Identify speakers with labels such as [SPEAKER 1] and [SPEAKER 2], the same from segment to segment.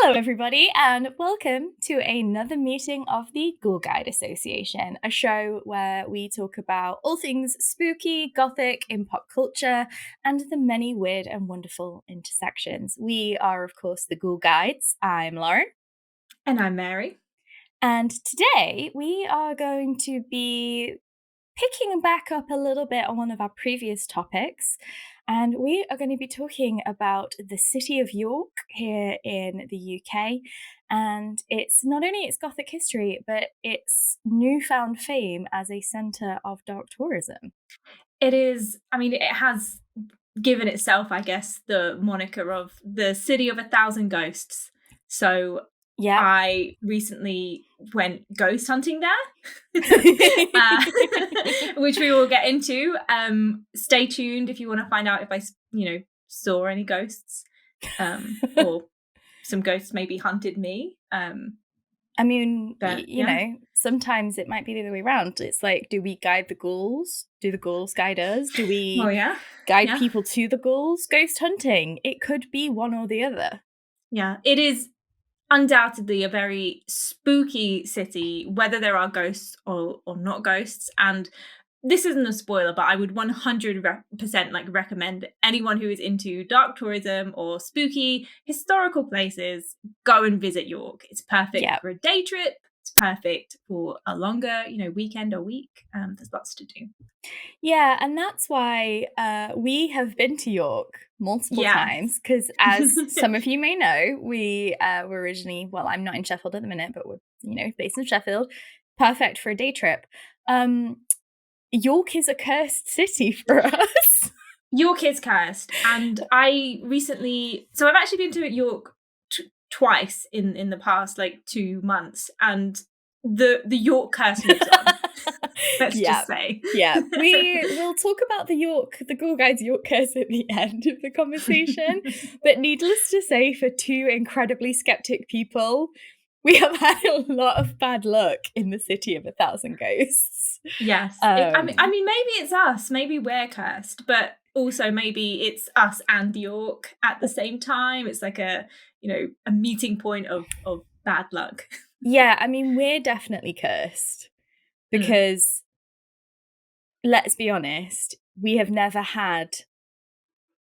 [SPEAKER 1] Hello, everybody, and welcome to another meeting of the Ghoul Guides Association, a show where we talk about all things spooky, gothic in pop culture, and the many weird and wonderful intersections. We are, of course, the Ghoul Guides. I'm Lauren.
[SPEAKER 2] And I'm Mary.
[SPEAKER 1] And today we are going to be picking back up a little bit on one of our previous topics. And we are going to be talking about the city of York here in the UK. And it's not only its Gothic history, but its newfound fame as a centre of dark tourism.
[SPEAKER 2] It is, it has given itself, I guess, the moniker of the city of 1,000 ghosts. So yeah, I recently went ghost hunting there, which we will get into. Stay tuned if you want to find out if I, saw any ghosts, or some ghosts maybe hunted me.
[SPEAKER 1] Sometimes it might be the other way around. It's like, do we guide the ghouls? Do the ghouls guide us? Do we guide people to the ghouls? Ghost hunting. It could be one or the other.
[SPEAKER 2] Yeah, it is undoubtedly a very spooky city, whether there are ghosts or not ghosts. And this isn't a spoiler, but I would 100% recommend anyone who is into dark tourism or spooky historical places, go and visit York. It's perfect for a day trip. It's perfect for a longer, weekend or week. There's lots to do.
[SPEAKER 1] Yeah, and that's why we have been to York multiple times, because as some of you may know, we were originally, I'm not in Sheffield at the minute, but we're, based in Sheffield. Perfect for a day trip. York is a cursed city for us.
[SPEAKER 2] York is cursed. And I've actually been to York twice in the past 2 months, and the York curse lives on. Let's just say.
[SPEAKER 1] Yeah. We will talk about the Ghoul Guides York curse at the end of the conversation. But needless to say, for two incredibly skeptic people, we have had a lot of bad luck in the city of 1,000 ghosts.
[SPEAKER 2] Yes. Maybe it's us. Maybe we're cursed, but also maybe it's us and York at the same time. It's like a meeting point of bad luck.
[SPEAKER 1] Yeah, we're definitely cursed. Because, let's be honest, we have never had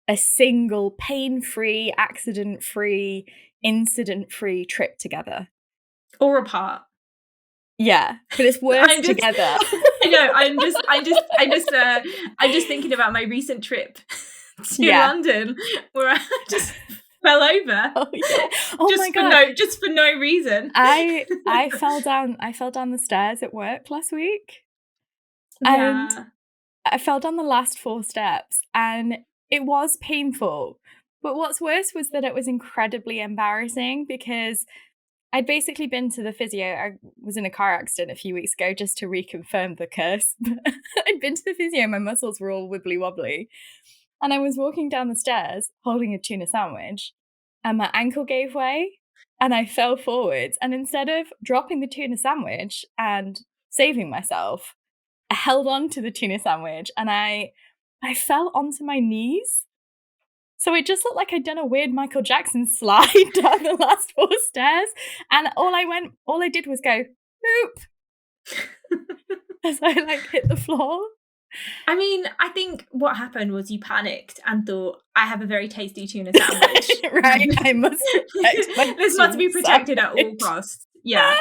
[SPEAKER 1] a single pain-free, accident-free, incident-free trip together.
[SPEAKER 2] Or apart.
[SPEAKER 1] Yeah, but it's worse together.
[SPEAKER 2] I know. I'm just thinking about my recent trip to London, where I just fell over.
[SPEAKER 1] Oh yeah! Oh my god!
[SPEAKER 2] Just for no reason.
[SPEAKER 1] I fell down. I fell down the stairs at work last week, and I fell down the last 4 steps, and it was painful. But what's worse was that it was incredibly embarrassing, because I'd basically been to the physio. I was in a car accident a few weeks ago, just to reconfirm the curse. I'd been to the physio, my muscles were all wibbly wobbly. And I was walking down the stairs holding a tuna sandwich, and my ankle gave way and I fell forwards. And instead of dropping the tuna sandwich and saving myself, I held on to the tuna sandwich and I fell onto my knees. So it just looked like I'd done a weird Michael Jackson slide down the last 4 stairs. And all I did was go, boop, as I hit the floor.
[SPEAKER 2] I think what happened was you panicked and thought, I have a very tasty tuna sandwich.
[SPEAKER 1] Right, I must protect
[SPEAKER 2] this must be protected at all costs. Yeah.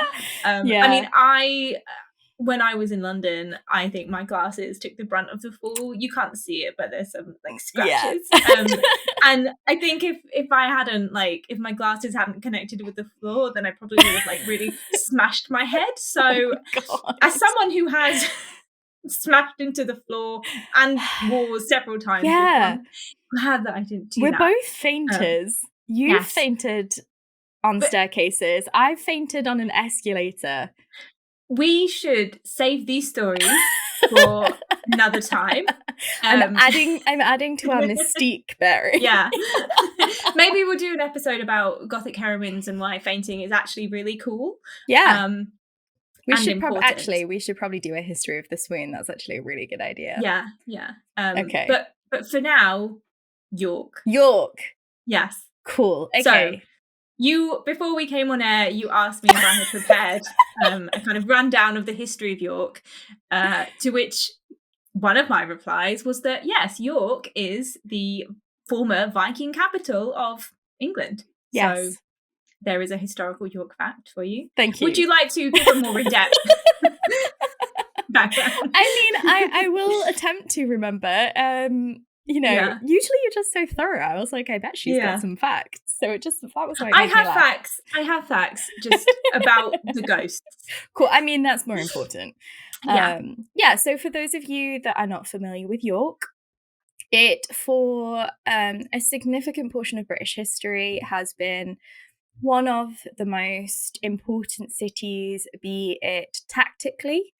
[SPEAKER 2] When I was in London, I think my glasses took the brunt of the fall. You can't see it, but there's some scratches. And I think if I hadn't if my glasses hadn't connected with the floor, then I probably would have really smashed my head. So as someone who has smashed into the floor and walls several times, I'm glad that I didn't do that.
[SPEAKER 1] We're both fainters. You fainted on staircases. I fainted on an escalator.
[SPEAKER 2] We should save these stories for another time.
[SPEAKER 1] I'm adding to our mystique, Barry.
[SPEAKER 2] Yeah. Maybe we'll do an episode about Gothic heroines and why fainting is actually really cool.
[SPEAKER 1] Yeah. We should probably do a history of the swoon. That's actually a really good idea.
[SPEAKER 2] Yeah.
[SPEAKER 1] Okay.
[SPEAKER 2] But for now, York.
[SPEAKER 1] York.
[SPEAKER 2] Yes.
[SPEAKER 1] Cool. Okay.
[SPEAKER 2] before we came on air, you asked me if I had prepared a kind of rundown of the history of York, to which one of my replies was that, yes, York is the former Viking capital of England.
[SPEAKER 1] Yes.
[SPEAKER 2] So there is a historical York fact for you.
[SPEAKER 1] Thank you.
[SPEAKER 2] Would you like to give a more in-depth background?
[SPEAKER 1] I mean, I will attempt to remember. Usually you're just so thorough. I was like, I bet she's got some facts. So that was why
[SPEAKER 2] I have facts just about the ghosts.
[SPEAKER 1] Cool. I mean, that's more important. So for those of you that are not familiar with York, it, for a significant portion of British history, has been one of the most important cities, be it tactically,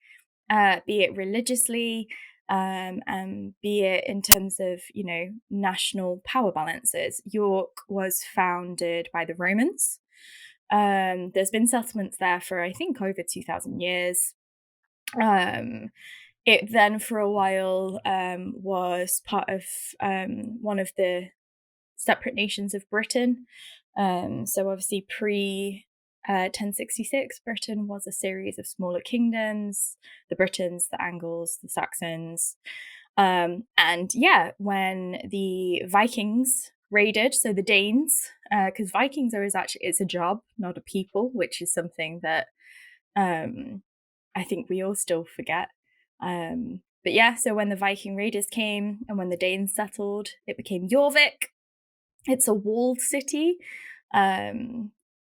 [SPEAKER 1] be it religiously, and be it in terms of, national power balances. York was founded by the Romans. There's been settlements there for, I think, over 2,000 years. It then for a while was part of one of the separate nations of Britain. So obviously pre 1066, Britain was a series of smaller kingdoms, the Britons, the Angles, the Saxons. When the Vikings raided, so the Danes, because Vikings it's a job, not a people, which is something that I think we all still forget. So when the Viking raiders came and when the Danes settled, it became Jorvik. It's a walled city.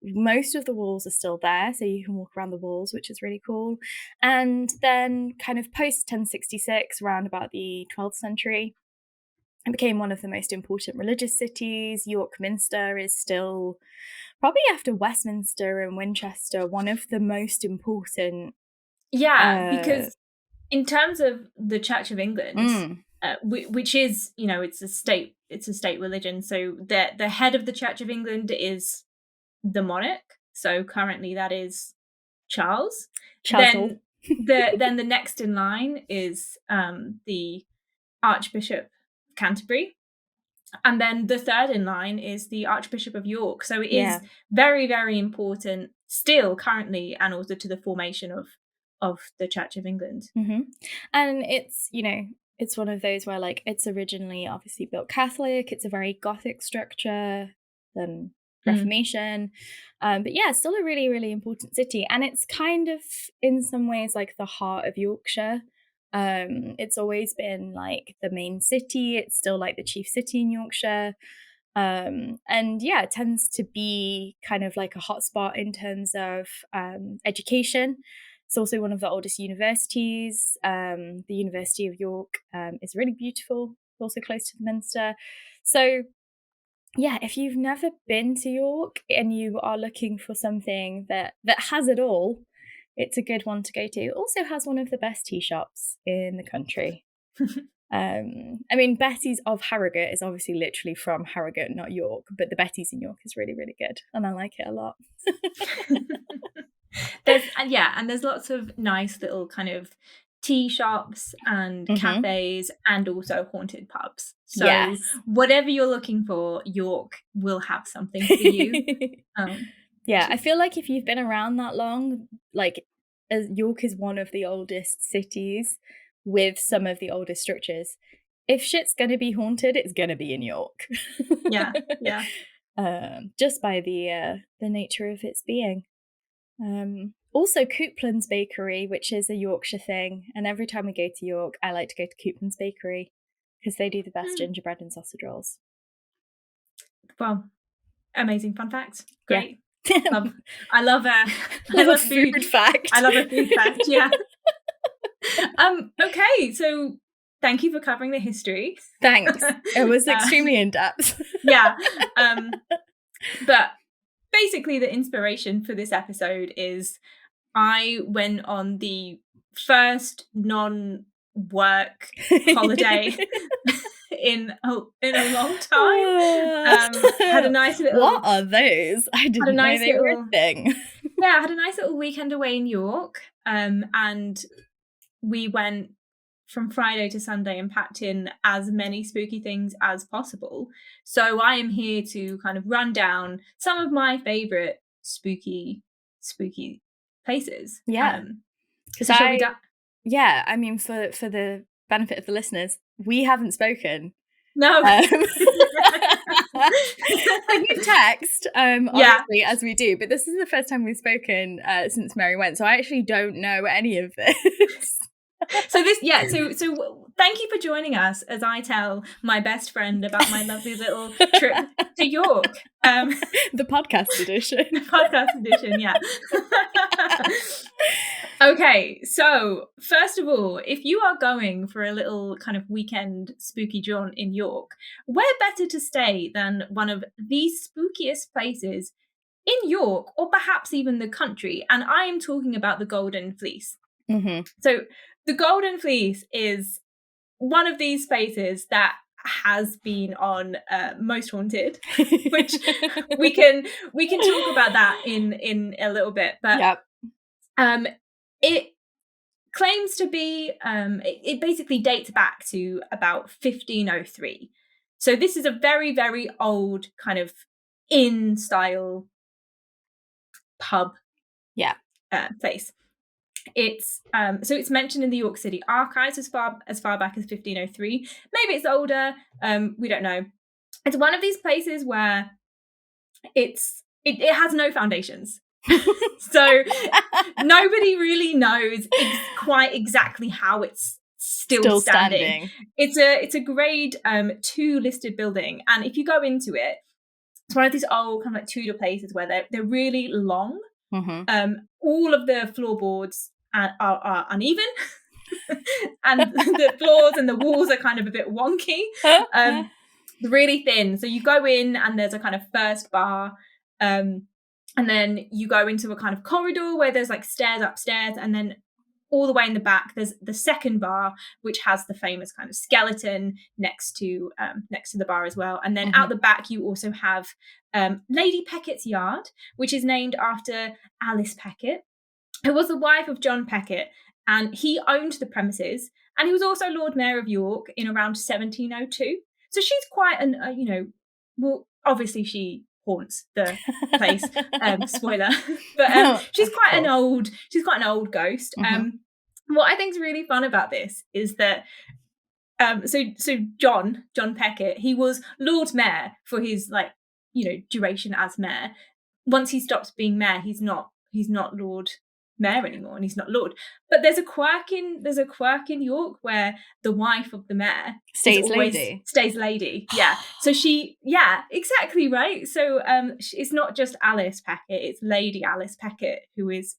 [SPEAKER 1] Most of the walls are still there, so you can walk around the walls, which is really cool. And then kind of post 1066, around about the 12th century, it became one of the most important religious cities. York Minster is still, probably after Westminster and Winchester, one of the most important.
[SPEAKER 2] Yeah, because in terms of the Church of England, which is, it's a state religion. So the head of the Church of England is the monarch. So currently that is Charles. Then the next in line is the Archbishop of Canterbury. And then the third in line is the Archbishop of York. So it is very, very important still currently, and also to the formation of the Church of England.
[SPEAKER 1] Mm-hmm. And it's, it's one of those where, like, it's originally obviously built Catholic. It's a very Gothic structure, then Reformation. It's still a really, really important city. And it's kind of, in some ways, like the heart of Yorkshire. It's always been like the main city. It's still like the chief city in Yorkshire. It tends to be kind of like a hotspot in terms of education. It's also one of the oldest universities. The University of York is really beautiful, also close to the Minster. So, if you've never been to York and you are looking for something that has it all, it's a good one to go to. It also has one of the best tea shops in the country. Betty's of Harrogate is obviously literally from Harrogate, not York, but the Betty's in York is really, really good, and I like it a lot.
[SPEAKER 2] There's lots of nice little kind of tea shops and cafes, and also haunted pubs. So whatever you're looking for, York will have something for you.
[SPEAKER 1] I feel like if you've been around that long, like, York is one of the oldest cities with some of the oldest structures. If shit's gonna be haunted, it's gonna be in York. Just by the nature of its being. Also, Coupland's Bakery, which is a Yorkshire thing, and every time we go to York, I like to go to Coupland's Bakery because they do the best gingerbread and sausage rolls.
[SPEAKER 2] Well, amazing fun fact. Great.
[SPEAKER 1] Yeah.
[SPEAKER 2] I love
[SPEAKER 1] food fact.
[SPEAKER 2] I love a food fact. Yeah. Okay, so thank you for covering the history.
[SPEAKER 1] Thanks. It was extremely in depth.
[SPEAKER 2] But basically, the inspiration for this episode is I went on the first non-work holiday in a long time. Had a nice little.
[SPEAKER 1] What are those? I didn't know they were a thing.
[SPEAKER 2] I had a nice little weekend away in York, and we went from Friday to Sunday and packed in as many spooky things as possible. So I am here to kind of run down some of my favorite spooky places.
[SPEAKER 1] Yeah.
[SPEAKER 2] So shall we
[SPEAKER 1] yeah, I mean, for the benefit of the listeners, we haven't spoken.
[SPEAKER 2] No.
[SPEAKER 1] Like we text, obviously, as we do, but this is the first time we've spoken since Mary went, so I actually don't know any of this.
[SPEAKER 2] So thank you for joining us as I tell my best friend about my lovely little trip to York.
[SPEAKER 1] The podcast edition.
[SPEAKER 2] The podcast edition, yeah. Okay, so first of all, if you are going for a little kind of weekend spooky jaunt in York, where better to stay than one of the spookiest places in York, or perhaps even the country? And I am talking about the Golden Fleece.
[SPEAKER 1] Mm-hmm.
[SPEAKER 2] So the Golden Fleece is one of these spaces that has been on Most Haunted, which we can talk about that in a little bit. But
[SPEAKER 1] yep.
[SPEAKER 2] It claims to be it basically dates back to about 1503. So this is a very, very old kind of inn style pub place. It's so it's mentioned in the York City archives as far back as 1503. Maybe it's older. We don't know. It's one of these places where it has no foundations. So nobody really knows quite exactly how it's still standing. It's a grade 2 listed building, and if you go into it, it's one of these old kind of like Tudor places where they're really long.
[SPEAKER 1] Mm-hmm.
[SPEAKER 2] All of the floorboards are uneven, and the floors and the walls are kind of a bit wonky, really thin. So you go in and there's a kind of first bar, and then you go into a kind of corridor where there's like stairs upstairs, and then all the way in the back there's the second bar, which has the famous kind of skeleton next to the bar as well. And then out the back you also have Lady Pecket's yard, which is named after Alice Peckett, who was the wife of John Peckett, and he owned the premises, and he was also Lord Mayor of York in around 1702. So she's quite an well, obviously she haunts the place, spoiler, but she's quite an old ghost. What I think is really fun about this is that so John Peckett, he was Lord Mayor for his duration as mayor. Once he stops being mayor, he's not Lord Mayor anymore, and he's not Lord. But there's a quirk in York where the wife of the mayor stays lady. Yeah. So exactly right. So it's not just Alice Peckett, it's Lady Alice Peckett who is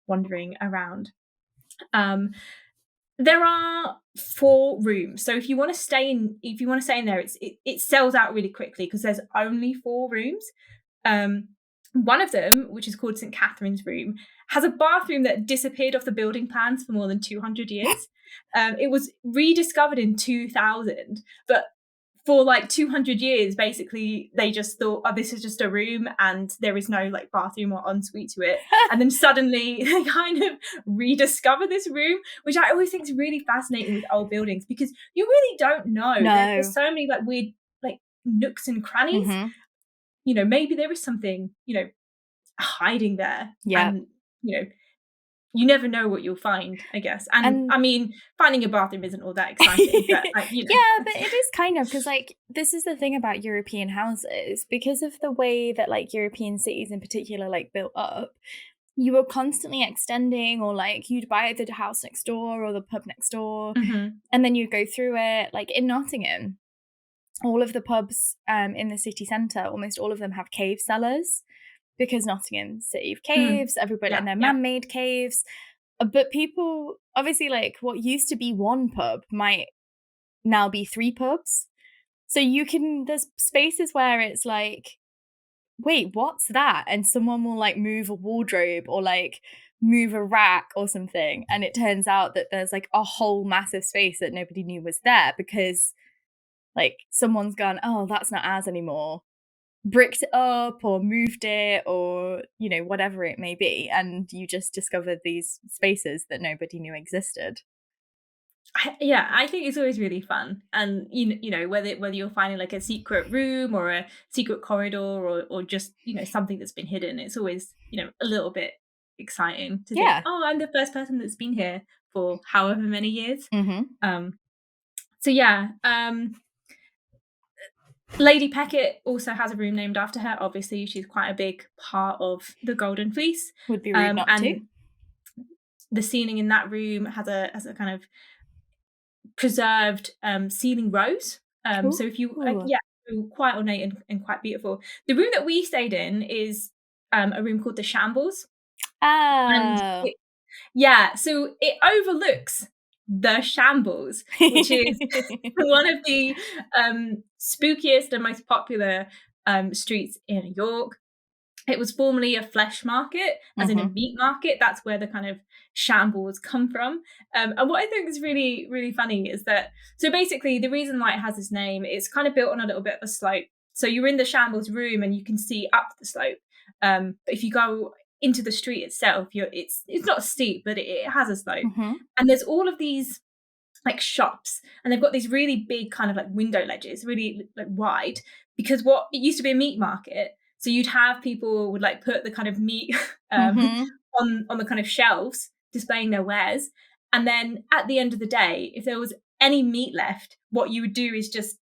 [SPEAKER 2] wandering around. There are 4 rooms. So if you want to stay in there, it sells out really quickly because there's only 4 rooms. One of them, which is called St. Catherine's Room, has a bathroom that disappeared off the building plans for more than 200 years. It was rediscovered in 2000, but for 200 years, basically, they just thought, oh, this is just a room and there is no bathroom or ensuite to it. And then suddenly they kind of rediscover this room, which I always think is really fascinating with old buildings, because you really don't know.
[SPEAKER 1] No.
[SPEAKER 2] There's so many weird nooks and crannies. Maybe there is something, hiding there.
[SPEAKER 1] Yeah.
[SPEAKER 2] And, you never know what you'll find, I guess. And I mean, finding a bathroom isn't all that exciting, but
[SPEAKER 1] Yeah, but it is kind of, because this is the thing about European houses, because of the way that European cities in particular built up, you were constantly extending, or you'd buy the house next door or the pub next door, and then you'd go through it. In Nottingham, all of the pubs in the city centre, almost all of them have cave cellars, because Nottingham's city of caves, everybody, and they're man-made caves. But people, obviously, what used to be one pub might now be 3 pubs. So there's spaces where it's wait, what's that? And someone will move a wardrobe or move a rack or something. And it turns out that there's a whole massive space that nobody knew was there, because someone's gone, oh, that's not ours anymore, bricked it up or moved it, or whatever it may be, and you just discovered these spaces that nobody knew existed.
[SPEAKER 2] I think it's always really fun, and you know whether you're finding like a secret room or a secret corridor or just something that's been hidden, it's always a little bit exciting to think,
[SPEAKER 1] Yeah.
[SPEAKER 2] oh, I'm the first person that's been here for however many years.
[SPEAKER 1] Mm-hmm.
[SPEAKER 2] So yeah, Lady Peckett also has a room named after her. Obviously, she's quite a big part of the Golden Fleece.
[SPEAKER 1] Would be rude not to.
[SPEAKER 2] And the ceiling in that room has a kind of preserved ceiling rose. So if you quite ornate and quite beautiful. The room that we stayed in is a room called the Shambles. And
[SPEAKER 1] Oh.
[SPEAKER 2] so it overlooks the Shambles, which is one of the spookiest and most popular streets in York. It was formerly a flesh market, as in a meat market. That's where the kind of shambles come from. And what I think is really, really funny is that, so basically the reason why it has this name, it's kind of built on a little bit of a slope. So you're in the shambles room and you can see up the slope. But if you go into the street itself, it's not steep, but it has a slope. And there's all of these like shops, and they've got these really big kind of like window ledges, really like wide, because what it used to be a meat market. So you'd have people would like put the kind of meat on the kind of shelves displaying their wares. And then at the end of the day, if there was any meat left, what you would do is just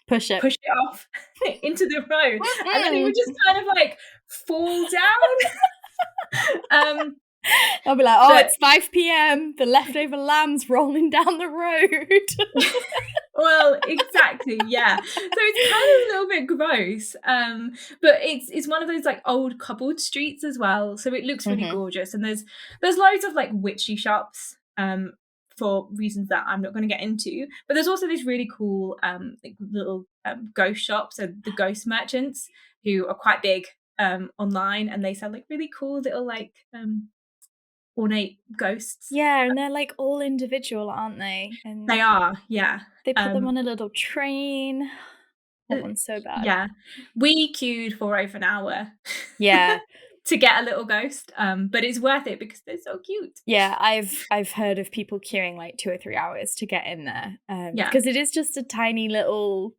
[SPEAKER 1] push it
[SPEAKER 2] off into the road. And then it would just kind of like fall down.
[SPEAKER 1] I'll be like, oh, it's 5 p.m. The leftover lamb's rolling down the road.
[SPEAKER 2] Well, exactly, yeah. So it's kind of a little bit gross, but it's one of those like old cobbled streets as well. So it looks really gorgeous, and there's loads of like witchy shops for reasons that I'm not going to get into. But there's also these really cool like little ghost shops, so the ghost merchants who are quite big online, and they sell like really cool little like ornate ghosts.
[SPEAKER 1] Yeah, and they're like all individual, aren't they? And
[SPEAKER 2] they are, yeah.
[SPEAKER 1] They put them on a little train. That one's so bad.
[SPEAKER 2] Yeah, we queued for over an hour.
[SPEAKER 1] Yeah.
[SPEAKER 2] To get a little ghost, but it's worth it because they're so cute.
[SPEAKER 1] Yeah, I've heard of people queuing like 2 or 3 hours to get in there. Because it is just a tiny little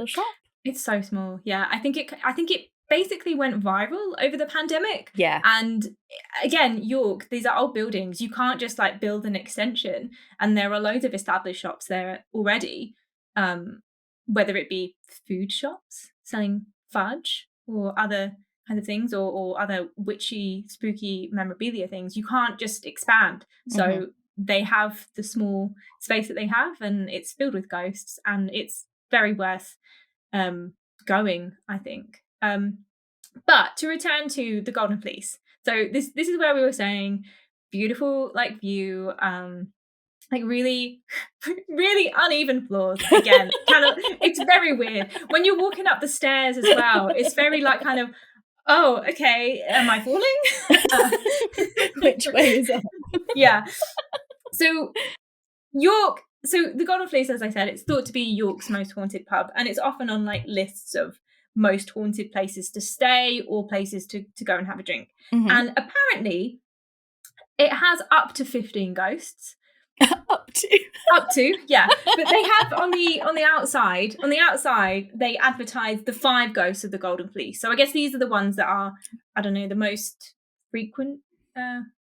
[SPEAKER 1] shop.
[SPEAKER 2] It's so small. Yeah, I think it basically went viral over the pandemic.
[SPEAKER 1] Yeah.
[SPEAKER 2] And again, York, these are old buildings. You can't just like build an extension, and there are loads of established shops there already. Whether it be food shops selling fudge or other kind of things, or other witchy, spooky memorabilia things, you can't just expand. So they have the small space that they have, and it's filled with ghosts, and it's very worth going, I think. But to return to the Golden Fleece, so this is where we were saying beautiful like view, like really really uneven floors again. Kind of, it's very weird when you're walking up the stairs as well. It's very like kind of, oh, okay, am I falling?
[SPEAKER 1] Which way is it?
[SPEAKER 2] Yeah. So York, so the Golden Fleece, as I said, it's thought to be York's most haunted pub, and it's often on like lists of most haunted places to stay or places to go and have a drink. And apparently it has up to 15 ghosts. up to, yeah. But they have on the outside they advertise the 5 ghosts of the Golden Fleece. So I guess these are the ones that are, I don't know, the most frequent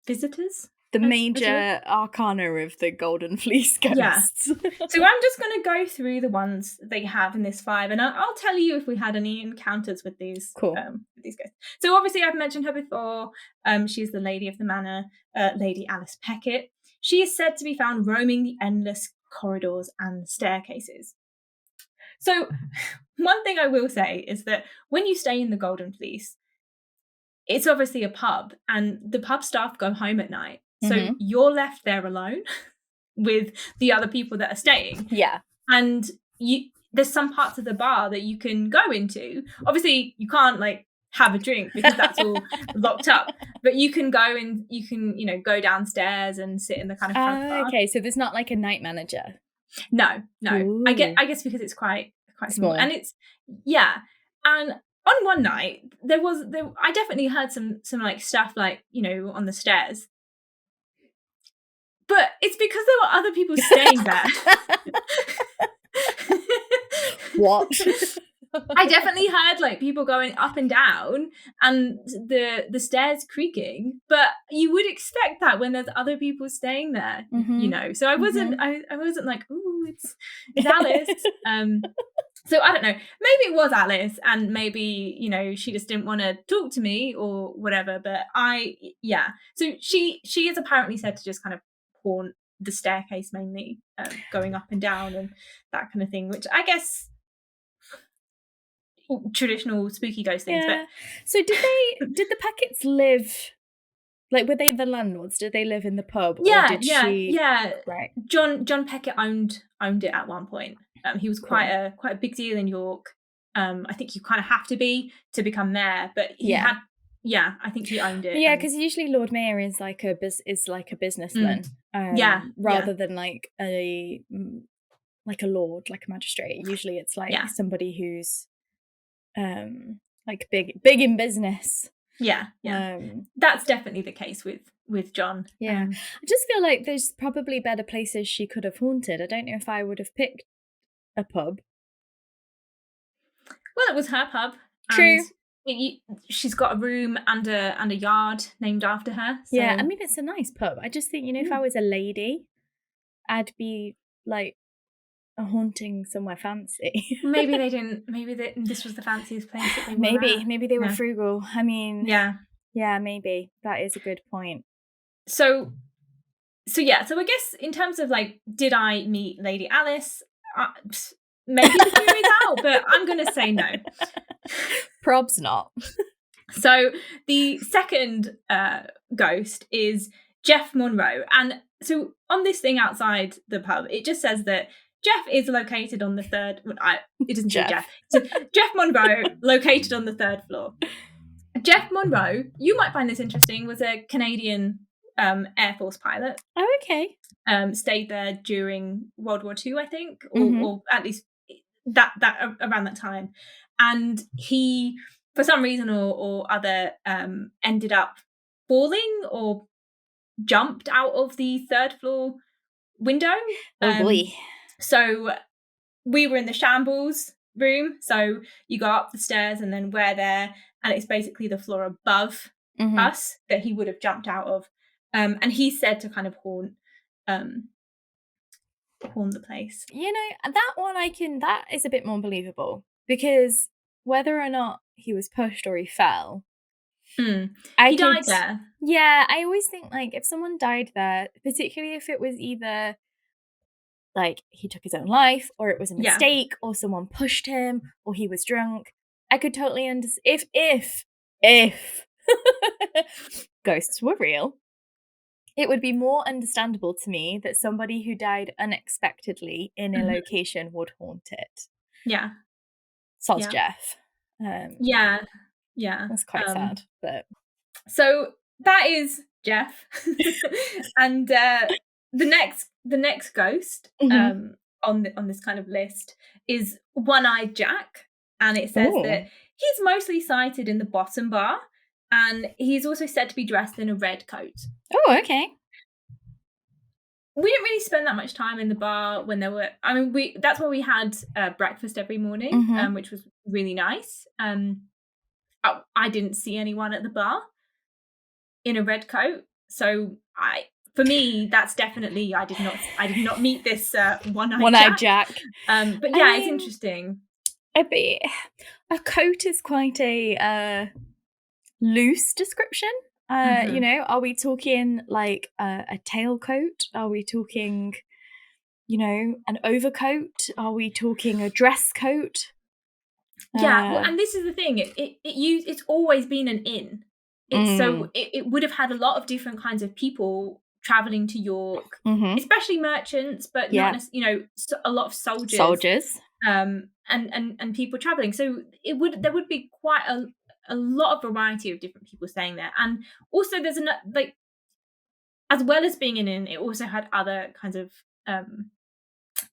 [SPEAKER 2] visitors.
[SPEAKER 1] The major arcana of the Golden Fleece ghosts.
[SPEAKER 2] Yeah. So I'm just going to go through the ones they have in this 5, and I'll tell you if we had any encounters with these.
[SPEAKER 1] Cool.
[SPEAKER 2] With these ghosts. So obviously I've mentioned her before. She's the lady of the manor, Lady Alice Peckett. She is said to be found roaming the endless corridors and staircases. So one thing I will say is that when you stay in the Golden Fleece, it's obviously a pub, and the pub staff go home at night. So you're left there alone with the other people that are staying.
[SPEAKER 1] Yeah.
[SPEAKER 2] And there's some parts of the bar that you can go into. Obviously, you can't like have a drink because that's all locked up. But you can go and you can, go downstairs and sit in the kind of front bar.
[SPEAKER 1] Okay, so there's not like a night manager.
[SPEAKER 2] No.
[SPEAKER 1] Ooh.
[SPEAKER 2] I guess because it's quite small. And it's And on one night I definitely heard some like stuff like, on the stairs. But it's because there were other people staying there.
[SPEAKER 1] What?
[SPEAKER 2] I definitely heard like people going up and down and the stairs creaking, but you would expect that when there's other people staying there, you know. So I wasn't I wasn't like, ooh, it's Alice. So I don't know. Maybe it was Alice, and maybe, you know, she just didn't want to talk to me or whatever. But so she is apparently said to just kind of haunt the staircase mainly, going up and down and that kind of thing, which I guess traditional spooky ghost things.
[SPEAKER 1] Yeah. But so did the Packets live, like, were they the landlords? Did they live in the pub?
[SPEAKER 2] Yeah,
[SPEAKER 1] or did she...
[SPEAKER 2] right. John Peckett owned it at one point. He was quite a big deal in York. I think you kind of have to be to become mayor, but he had, I think he owned it.
[SPEAKER 1] Yeah, because usually Lord Mayor is like a businessman, rather than like a lord, like a magistrate. Usually it's like somebody who's like big in business.
[SPEAKER 2] That's definitely the case with John.
[SPEAKER 1] I just feel like there's probably better places she could have haunted. I don't know if I would have picked a pub.
[SPEAKER 2] Well, it was her pub.
[SPEAKER 1] True.
[SPEAKER 2] She's got a room and a yard named after her. So.
[SPEAKER 1] Yeah, I mean, it's a nice pub. I just think, you know, if I was a lady, I'd be like haunting somewhere fancy.
[SPEAKER 2] Maybe they didn't. Maybe this was the fanciest place that they were at.
[SPEAKER 1] Maybe they were frugal. I mean,
[SPEAKER 2] yeah,
[SPEAKER 1] maybe that is a good point.
[SPEAKER 2] So I guess in terms of like, did I meet Lady Alice? Maybe the jury's out, but I'm gonna say no.
[SPEAKER 1] Probs not.
[SPEAKER 2] So the second ghost is Jeff Monroe, and so on this thing outside the pub, it just says that Jeff is located on the third. It doesn't say Jeff. So Jeff Monroe, located on the third floor. Jeff Monroe, you might find this interesting, was a Canadian Air Force pilot.
[SPEAKER 1] Oh, okay.
[SPEAKER 2] Stayed there during World War II, I think, or at least that around that time, and he, for some reason or other, ended up falling or jumped out of the third floor window.
[SPEAKER 1] Oh boy.
[SPEAKER 2] So we were in the shambles room. So you go up the stairs and then we're there, and it's basically the floor above us that he would have jumped out of. And he's said to kind of haunt the place.
[SPEAKER 1] You know, that one that is a bit more believable, because whether or not he was pushed or he fell,
[SPEAKER 2] he died there.
[SPEAKER 1] Yeah, I always think, like, if someone died there, particularly if it was either like he took his own life, or it was a mistake, or someone pushed him, or he was drunk, I could totally understand if ghosts were real. It would be more understandable to me that somebody who died unexpectedly in a location would haunt it.
[SPEAKER 2] Yeah.
[SPEAKER 1] Soz Jeff.
[SPEAKER 2] Yeah.
[SPEAKER 1] That's quite sad. But
[SPEAKER 2] so that is Jeff. And the next ghost on this kind of list is One-Eyed Jack. And it says that he's mostly sighted in the bottom bar, and he's also said to be dressed in a red coat.
[SPEAKER 1] Oh, okay.
[SPEAKER 2] We didn't really spend that much time in the bar when there were. I mean, that's where we had breakfast every morning, which was really nice. I didn't see anyone at the bar in a red coat, so for me, that's definitely I did not meet this one-eyed Jack. But yeah, it's interesting.
[SPEAKER 1] A coat is quite a loose description. You know, are we talking like a tailcoat? Are we talking, you know, an overcoat? Are we talking a dress coat?
[SPEAKER 2] Yeah, well, and this is the thing. It's always been an inn. So it would have had a lot of different kinds of people traveling to York, especially merchants, but not necessarily, you know, a lot of soldiers, and people traveling. So there would be quite a lot of variety of different people staying there. And also there's like, as well as being an inn, it also had other kinds of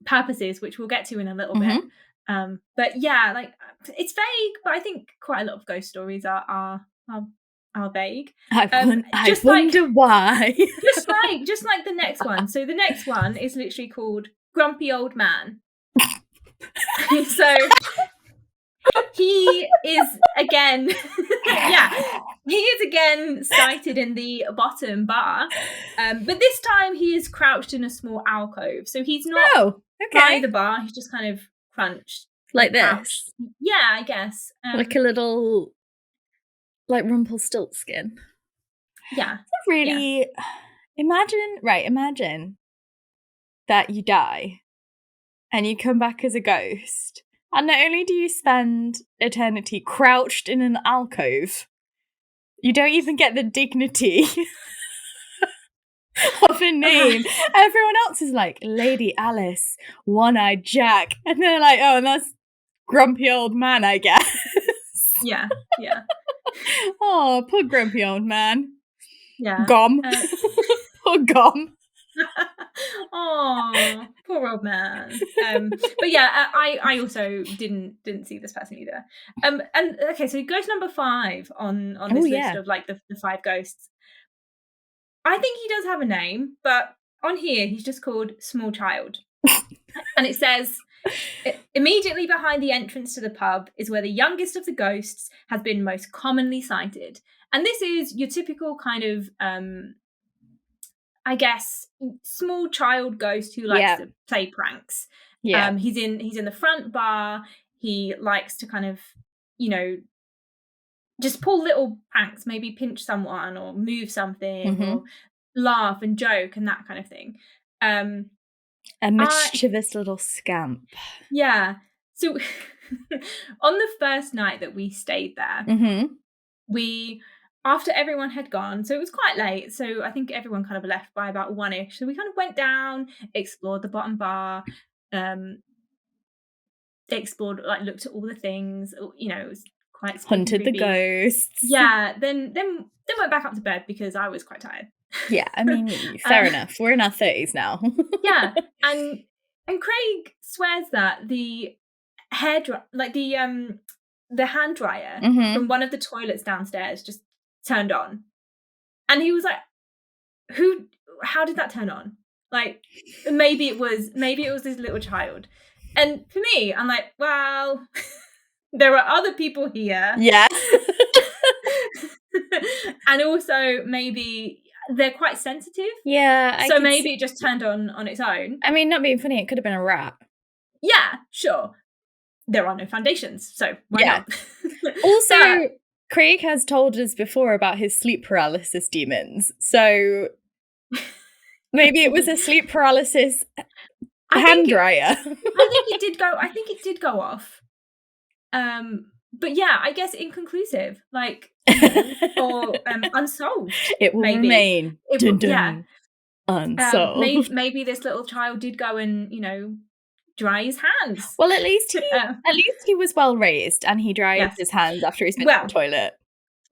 [SPEAKER 2] purposes, which we'll get to in a little bit. But yeah, like, it's vague, but I think quite a lot of ghost stories are are vague.
[SPEAKER 1] I wonder why.
[SPEAKER 2] just like the next one. So the next one is literally called Grumpy Old Man. So he is again, he is again sighted in the bottom bar, but this time he is crouched in a small alcove. So he's not by the bar; he's just kind of crunched
[SPEAKER 1] like this.
[SPEAKER 2] Crouched. Yeah, I guess
[SPEAKER 1] like a little, like Rumpelstiltskin.
[SPEAKER 2] Yeah,
[SPEAKER 1] it's really. Yeah. Imagine that you die, and you come back as a ghost. And not only do you spend eternity crouched in an alcove, you don't even get the dignity of a name. Everyone else is like, Lady Alice, One-Eyed Jack. And they're like, oh, and that's Grumpy Old Man, I guess.
[SPEAKER 2] Yeah.
[SPEAKER 1] Oh, poor Grumpy Old Man.
[SPEAKER 2] Yeah.
[SPEAKER 1] Gom. Poor Gom.
[SPEAKER 2] Oh, poor old man. But yeah, I also didn't see this person either. And okay, so ghost number 5 on this list of like the 5 ghosts. I think he does have a name, but on here he's just called Small Child. And it says, immediately behind the entrance to the pub is where the youngest of the ghosts has been most commonly sighted. And this is your typical kind of I guess small child ghost who likes to play pranks. Yeah. He's in the front bar. He likes to kind of, just pull little pranks, maybe pinch someone or move something or laugh and joke and that kind of thing.
[SPEAKER 1] A mischievous little scamp.
[SPEAKER 2] Yeah. So on the first night that we stayed there, after everyone had gone, so it was quite late, so I think everyone kind of left by about 1-ish. So we kind of went down, explored the bottom bar, explored, like looked at all the things, it was quite spooky,
[SPEAKER 1] hunted creepy. The ghosts.
[SPEAKER 2] Yeah, then went back up to bed because I was quite tired.
[SPEAKER 1] Yeah, I mean, fair enough. We're in our 30s now.
[SPEAKER 2] Yeah, and Craig swears that the the hand dryer from one of the toilets downstairs just turned on, and he was like, how did that turn on? Like, maybe it was this little child. And for me, I'm like, well, there are other people here, and also maybe they're quite sensitive, so maybe it just turned on its own.
[SPEAKER 1] I mean, not being funny, it could have been a rat.
[SPEAKER 2] Yeah, sure. There are no foundations, so why not?
[SPEAKER 1] Also, Craig has told us before about his sleep paralysis demons, so maybe it was a sleep paralysis hand dryer.
[SPEAKER 2] I think it did go off. But yeah, I guess inconclusive, like, or unsolved.
[SPEAKER 1] It will remain unsolved.
[SPEAKER 2] Maybe this little child did go and dry his hands.
[SPEAKER 1] Well, at least he was well raised and he dried his hands after he's been to the toilet.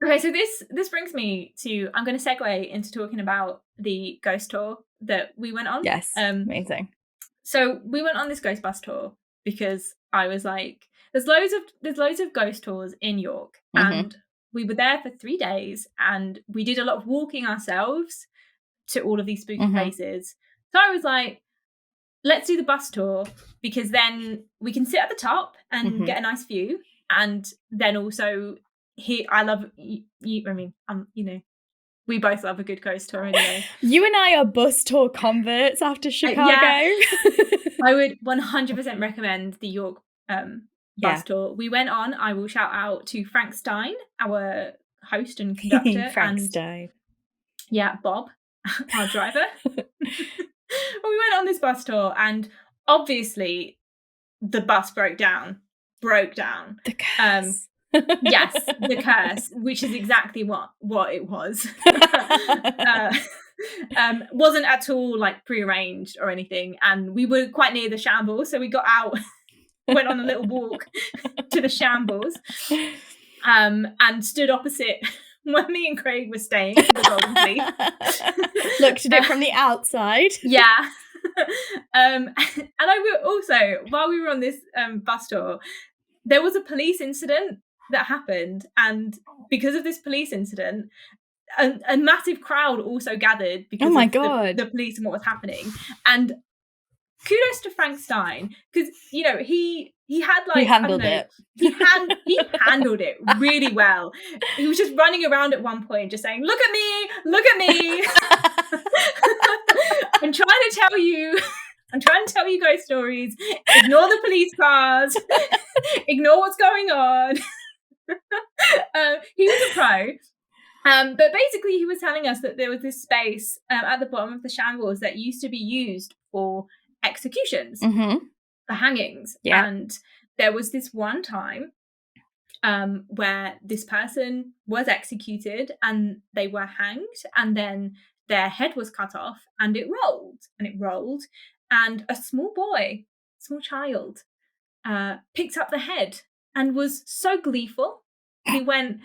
[SPEAKER 2] Okay, so this brings me to, I'm going to segue into talking about the ghost tour that we went on.
[SPEAKER 1] Yes, amazing.
[SPEAKER 2] So we went on this ghost bus tour because I was like, there's loads of ghost tours in York, and we were there for 3 days, and we did a lot of walking ourselves to all of these spooky places. So I was like, let's do the bus tour because then we can sit at the top and get a nice view, and then also I love you. I mean, we both love a good ghost tour anyway.
[SPEAKER 1] You and I are bus tour converts after Chicago.
[SPEAKER 2] I would 100% recommend the York bus tour. We went on. I will shout out to Frank Stein, our host and conductor,
[SPEAKER 1] Stein.
[SPEAKER 2] Yeah, Bob, our driver. Well, we went on this bus tour, and obviously the bus broke down.
[SPEAKER 1] The curse.
[SPEAKER 2] Yes, the curse, which is exactly what it was. Wasn't at all like prearranged or anything, and we were quite near the shambles, so we got out, went on a little walk to the shambles, and stood opposite where me and Craig were staying, the Golden Fleet.
[SPEAKER 1] Looked at it from the outside.
[SPEAKER 2] Yeah. And I will also, while we were on this bus tour, there was a police incident that happened, and because of this police incident, a massive crowd also gathered because
[SPEAKER 1] Oh my
[SPEAKER 2] of
[SPEAKER 1] God.
[SPEAKER 2] the police and what was happening. And kudos to Frank Stein, because he had
[SPEAKER 1] He
[SPEAKER 2] like, I don't
[SPEAKER 1] handled
[SPEAKER 2] know,
[SPEAKER 1] it.
[SPEAKER 2] he handled it really well. He was just running around at one point just saying, look at me. I'm trying to tell you ghost stories. Ignore the police cars. Ignore what's going on. He was a pro. But basically, he was telling us that there was this space at the bottom of the shambles that used to be used for executions, for hangings.
[SPEAKER 1] Yeah.
[SPEAKER 2] And there was this one time where this person was executed and they were hanged, and then their head was cut off, and it rolled, and a small child, picked up the head and was so gleeful. He went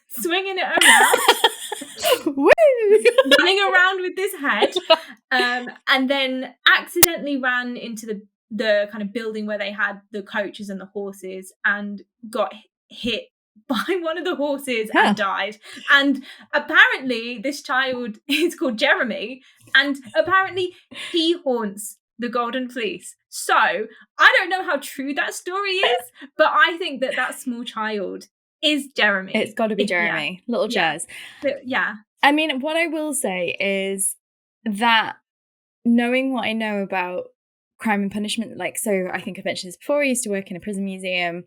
[SPEAKER 2] swinging it around, running around with this head, and then accidentally ran into the kind of building where they had the coaches and the horses, and got hit by one of the horses and died. And apparently this child is called Jeremy, and apparently he haunts the Golden Fleece. So I don't know how true that story is, but I think that small child is Jeremy.
[SPEAKER 1] It's got to be Jeremy. Yeah. Little Jez.
[SPEAKER 2] Yeah.
[SPEAKER 1] I mean, what I will say is that knowing what I know about crime and punishment, like, so I think I mentioned this before, I used to work in a prison museum.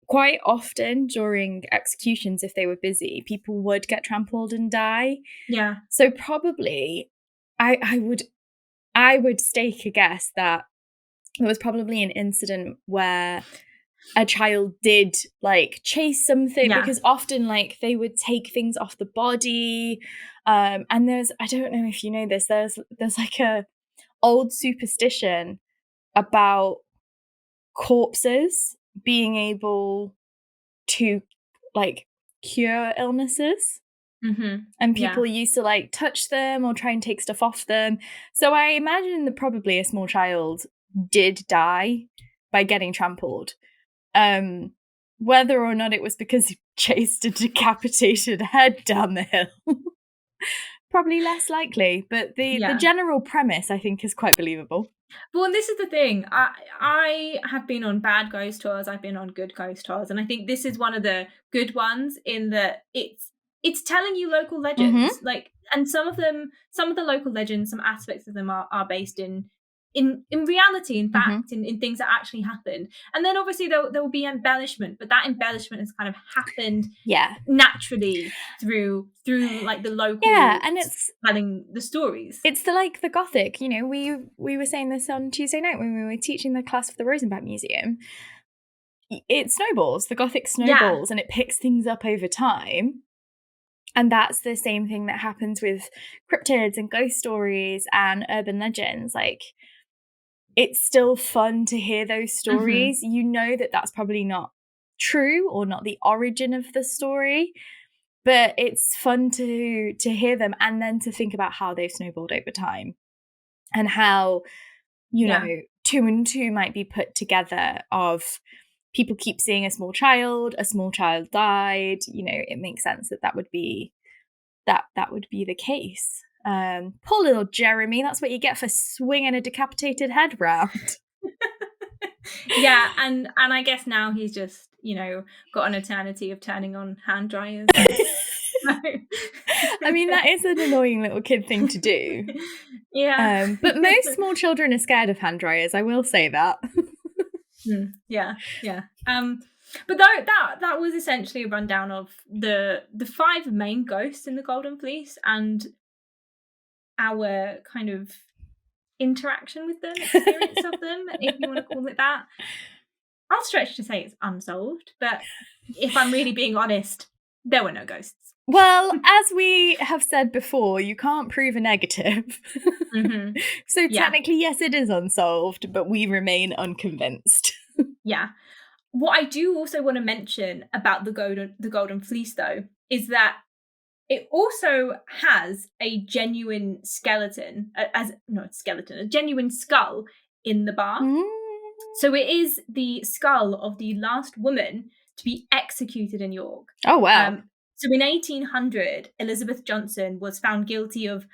[SPEAKER 1] Quite often during executions, if they were busy, people would get trampled and die.
[SPEAKER 2] Yeah.
[SPEAKER 1] So probably I would stake a guess that there was probably an incident where a child did like chase something, because often like they would take things off the body. And there's, I don't know if you know this, there's like a old superstition about corpses being able to like cure illnesses. And people used to like touch them or try and take stuff off them. So I imagine that probably a small child did die by getting trampled. Whether or not it was because he chased a decapitated head down the hill, probably less likely. But the general premise, I think, is quite believable.
[SPEAKER 2] Well, and this is the thing. I have been on bad ghost tours. I've been on good ghost tours, and I think this is one of the good ones in that it's telling you local legends. Like, and some of the local legends, some aspects of them are based in reality, in fact, in things that actually happened. And then obviously there will be embellishment, but that embellishment has kind of happened naturally through like the local
[SPEAKER 1] and it's
[SPEAKER 2] telling the stories.
[SPEAKER 1] It's the Gothic, you know, we were saying this on Tuesday night when we were teaching the class for the Rosenbach Museum. It snowballs, the Gothic snowballs, and it picks things up over time. And that's the same thing that happens with cryptids and ghost stories and urban legends. Like, it's still fun to hear those stories. You know that that's probably not true or not the origin of the story, but it's fun to hear them and then to think about how they've snowballed over time and how, you know, 2 and 2 might be put together of people keep seeing a small child died. You know, it makes sense that would be the case. Poor little Jeremy, that's what you get for swinging a decapitated head round.
[SPEAKER 2] And I guess now he's just, you know, got an eternity of turning on hand dryers.
[SPEAKER 1] I mean, that is an annoying little kid thing to do. But most small children are scared of hand dryers, I will say that.
[SPEAKER 2] But that was essentially a rundown of the 5 main ghosts in the Golden Fleece and our kind of interaction with them, experience of them, if you want to call it that. I'll stretch to say it's unsolved, but if I'm really being honest, there were no ghosts.
[SPEAKER 1] Well, as we have said before, you can't prove a negative. So technically, yes, it is unsolved, but we remain unconvinced.
[SPEAKER 2] What I do also want to mention about the Golden Fleece, though, is that it also has a genuine skeleton, a genuine skull in the bar. So it is the skull of the last woman to be executed in York.
[SPEAKER 1] Oh, wow.
[SPEAKER 2] So in 1800, Elizabeth Johnson was found guilty of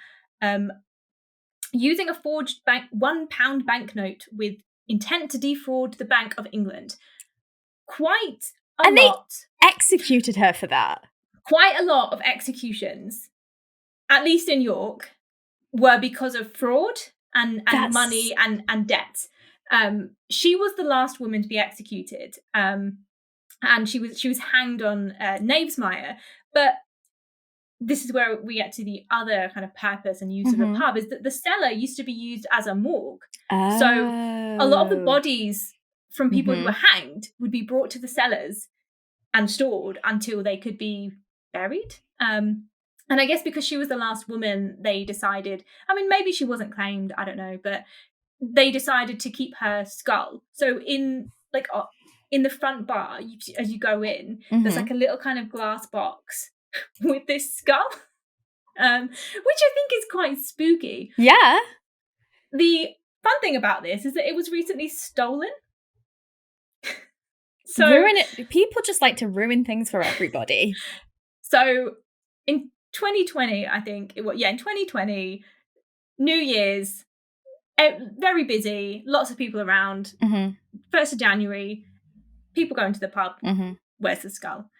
[SPEAKER 2] using a forged £1 banknote with intent to defraud the Bank of England. Quite a lot.
[SPEAKER 1] They executed her for that.
[SPEAKER 2] Quite a lot of executions, at least in York, were because of fraud and money and debt. She was the last woman to be executed, and she was hanged on Knavesmire. But this is where we get to the other kind of purpose and use of the pub, is that the cellar used to be used as a morgue.
[SPEAKER 1] Oh.
[SPEAKER 2] So a lot of the bodies from people who were hanged would be brought to the cellars and stored until they could be buried. And I guess because she was the last woman, they decided, I mean, maybe she wasn't claimed, I don't know, but they decided to keep her skull. So in the front bar, as you go in, there's like a little kind of glass box with this skull, which I think is quite spooky.
[SPEAKER 1] Yeah.
[SPEAKER 2] The fun thing about this is that it was recently stolen. So
[SPEAKER 1] ruin it. People just like to ruin things for everybody.
[SPEAKER 2] So in 2020, I think in 2020, New Year's, very busy, lots of people around. 1st of January, people going to the pub. Where's the skull?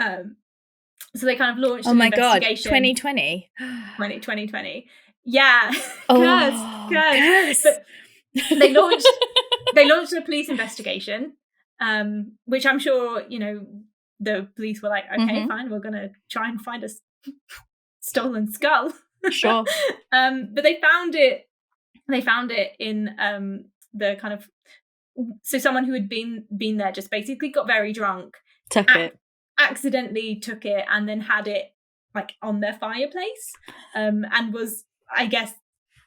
[SPEAKER 2] So they kind of launched an investigation.
[SPEAKER 1] 2020.
[SPEAKER 2] 2020. Yeah.
[SPEAKER 1] Curse.
[SPEAKER 2] But they launched a police investigation, which I'm sure, the police were like, okay, fine, we're going to try and find a stolen skull.
[SPEAKER 1] Sure.
[SPEAKER 2] But they found it in the kind of, so someone who had been there just basically got very drunk, accidentally took it, and then had it like on their fireplace, and was, I guess,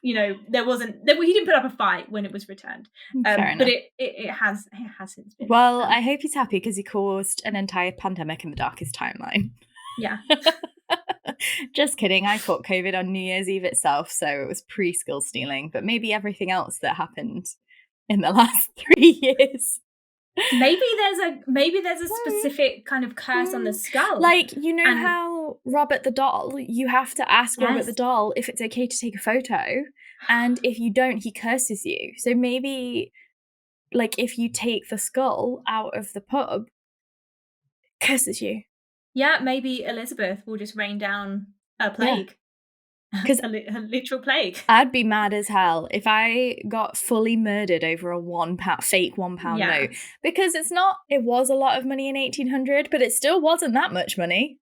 [SPEAKER 2] he didn't put up a fight when it was returned, but it has since been.
[SPEAKER 1] Well, I hope he's happy, because he caused an entire pandemic in the darkest timeline.
[SPEAKER 2] Yeah.
[SPEAKER 1] Just kidding. I caught COVID on New Year's Eve itself, so it was pre-skill stealing, but maybe everything else that happened in the last 3 years.
[SPEAKER 2] Maybe there's a specific kind of curse on the skull.
[SPEAKER 1] Like, how Robert the doll, you have to ask Robert the doll if it's okay to take a photo, and if you don't, he curses you. So maybe, like, if you take the skull out of the pub, curses you.
[SPEAKER 2] Yeah, maybe Elizabeth will just rain down a plague. Because a literal plague.
[SPEAKER 1] I'd be mad as hell if I got fully murdered over a fake £1 note, because it was a lot of money in 1800, but it still wasn't that much money.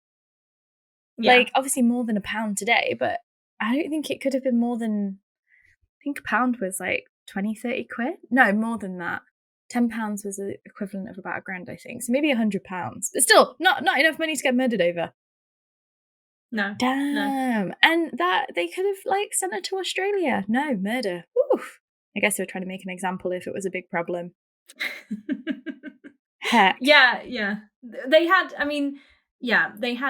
[SPEAKER 1] Yeah. Like, obviously more than £1 today, but I don't think it could have been more than, I think £1 was like 20, 30 quid. No, more than that. £10 was the equivalent of about £1,000, I think. So maybe £100, but still not enough money to get murdered over.
[SPEAKER 2] No.
[SPEAKER 1] Damn.
[SPEAKER 2] No.
[SPEAKER 1] And that they could have like sent her to Australia. No, murder. Oof. I guess they were trying to make an example if it was a big problem. Heck.
[SPEAKER 2] Yeah. They had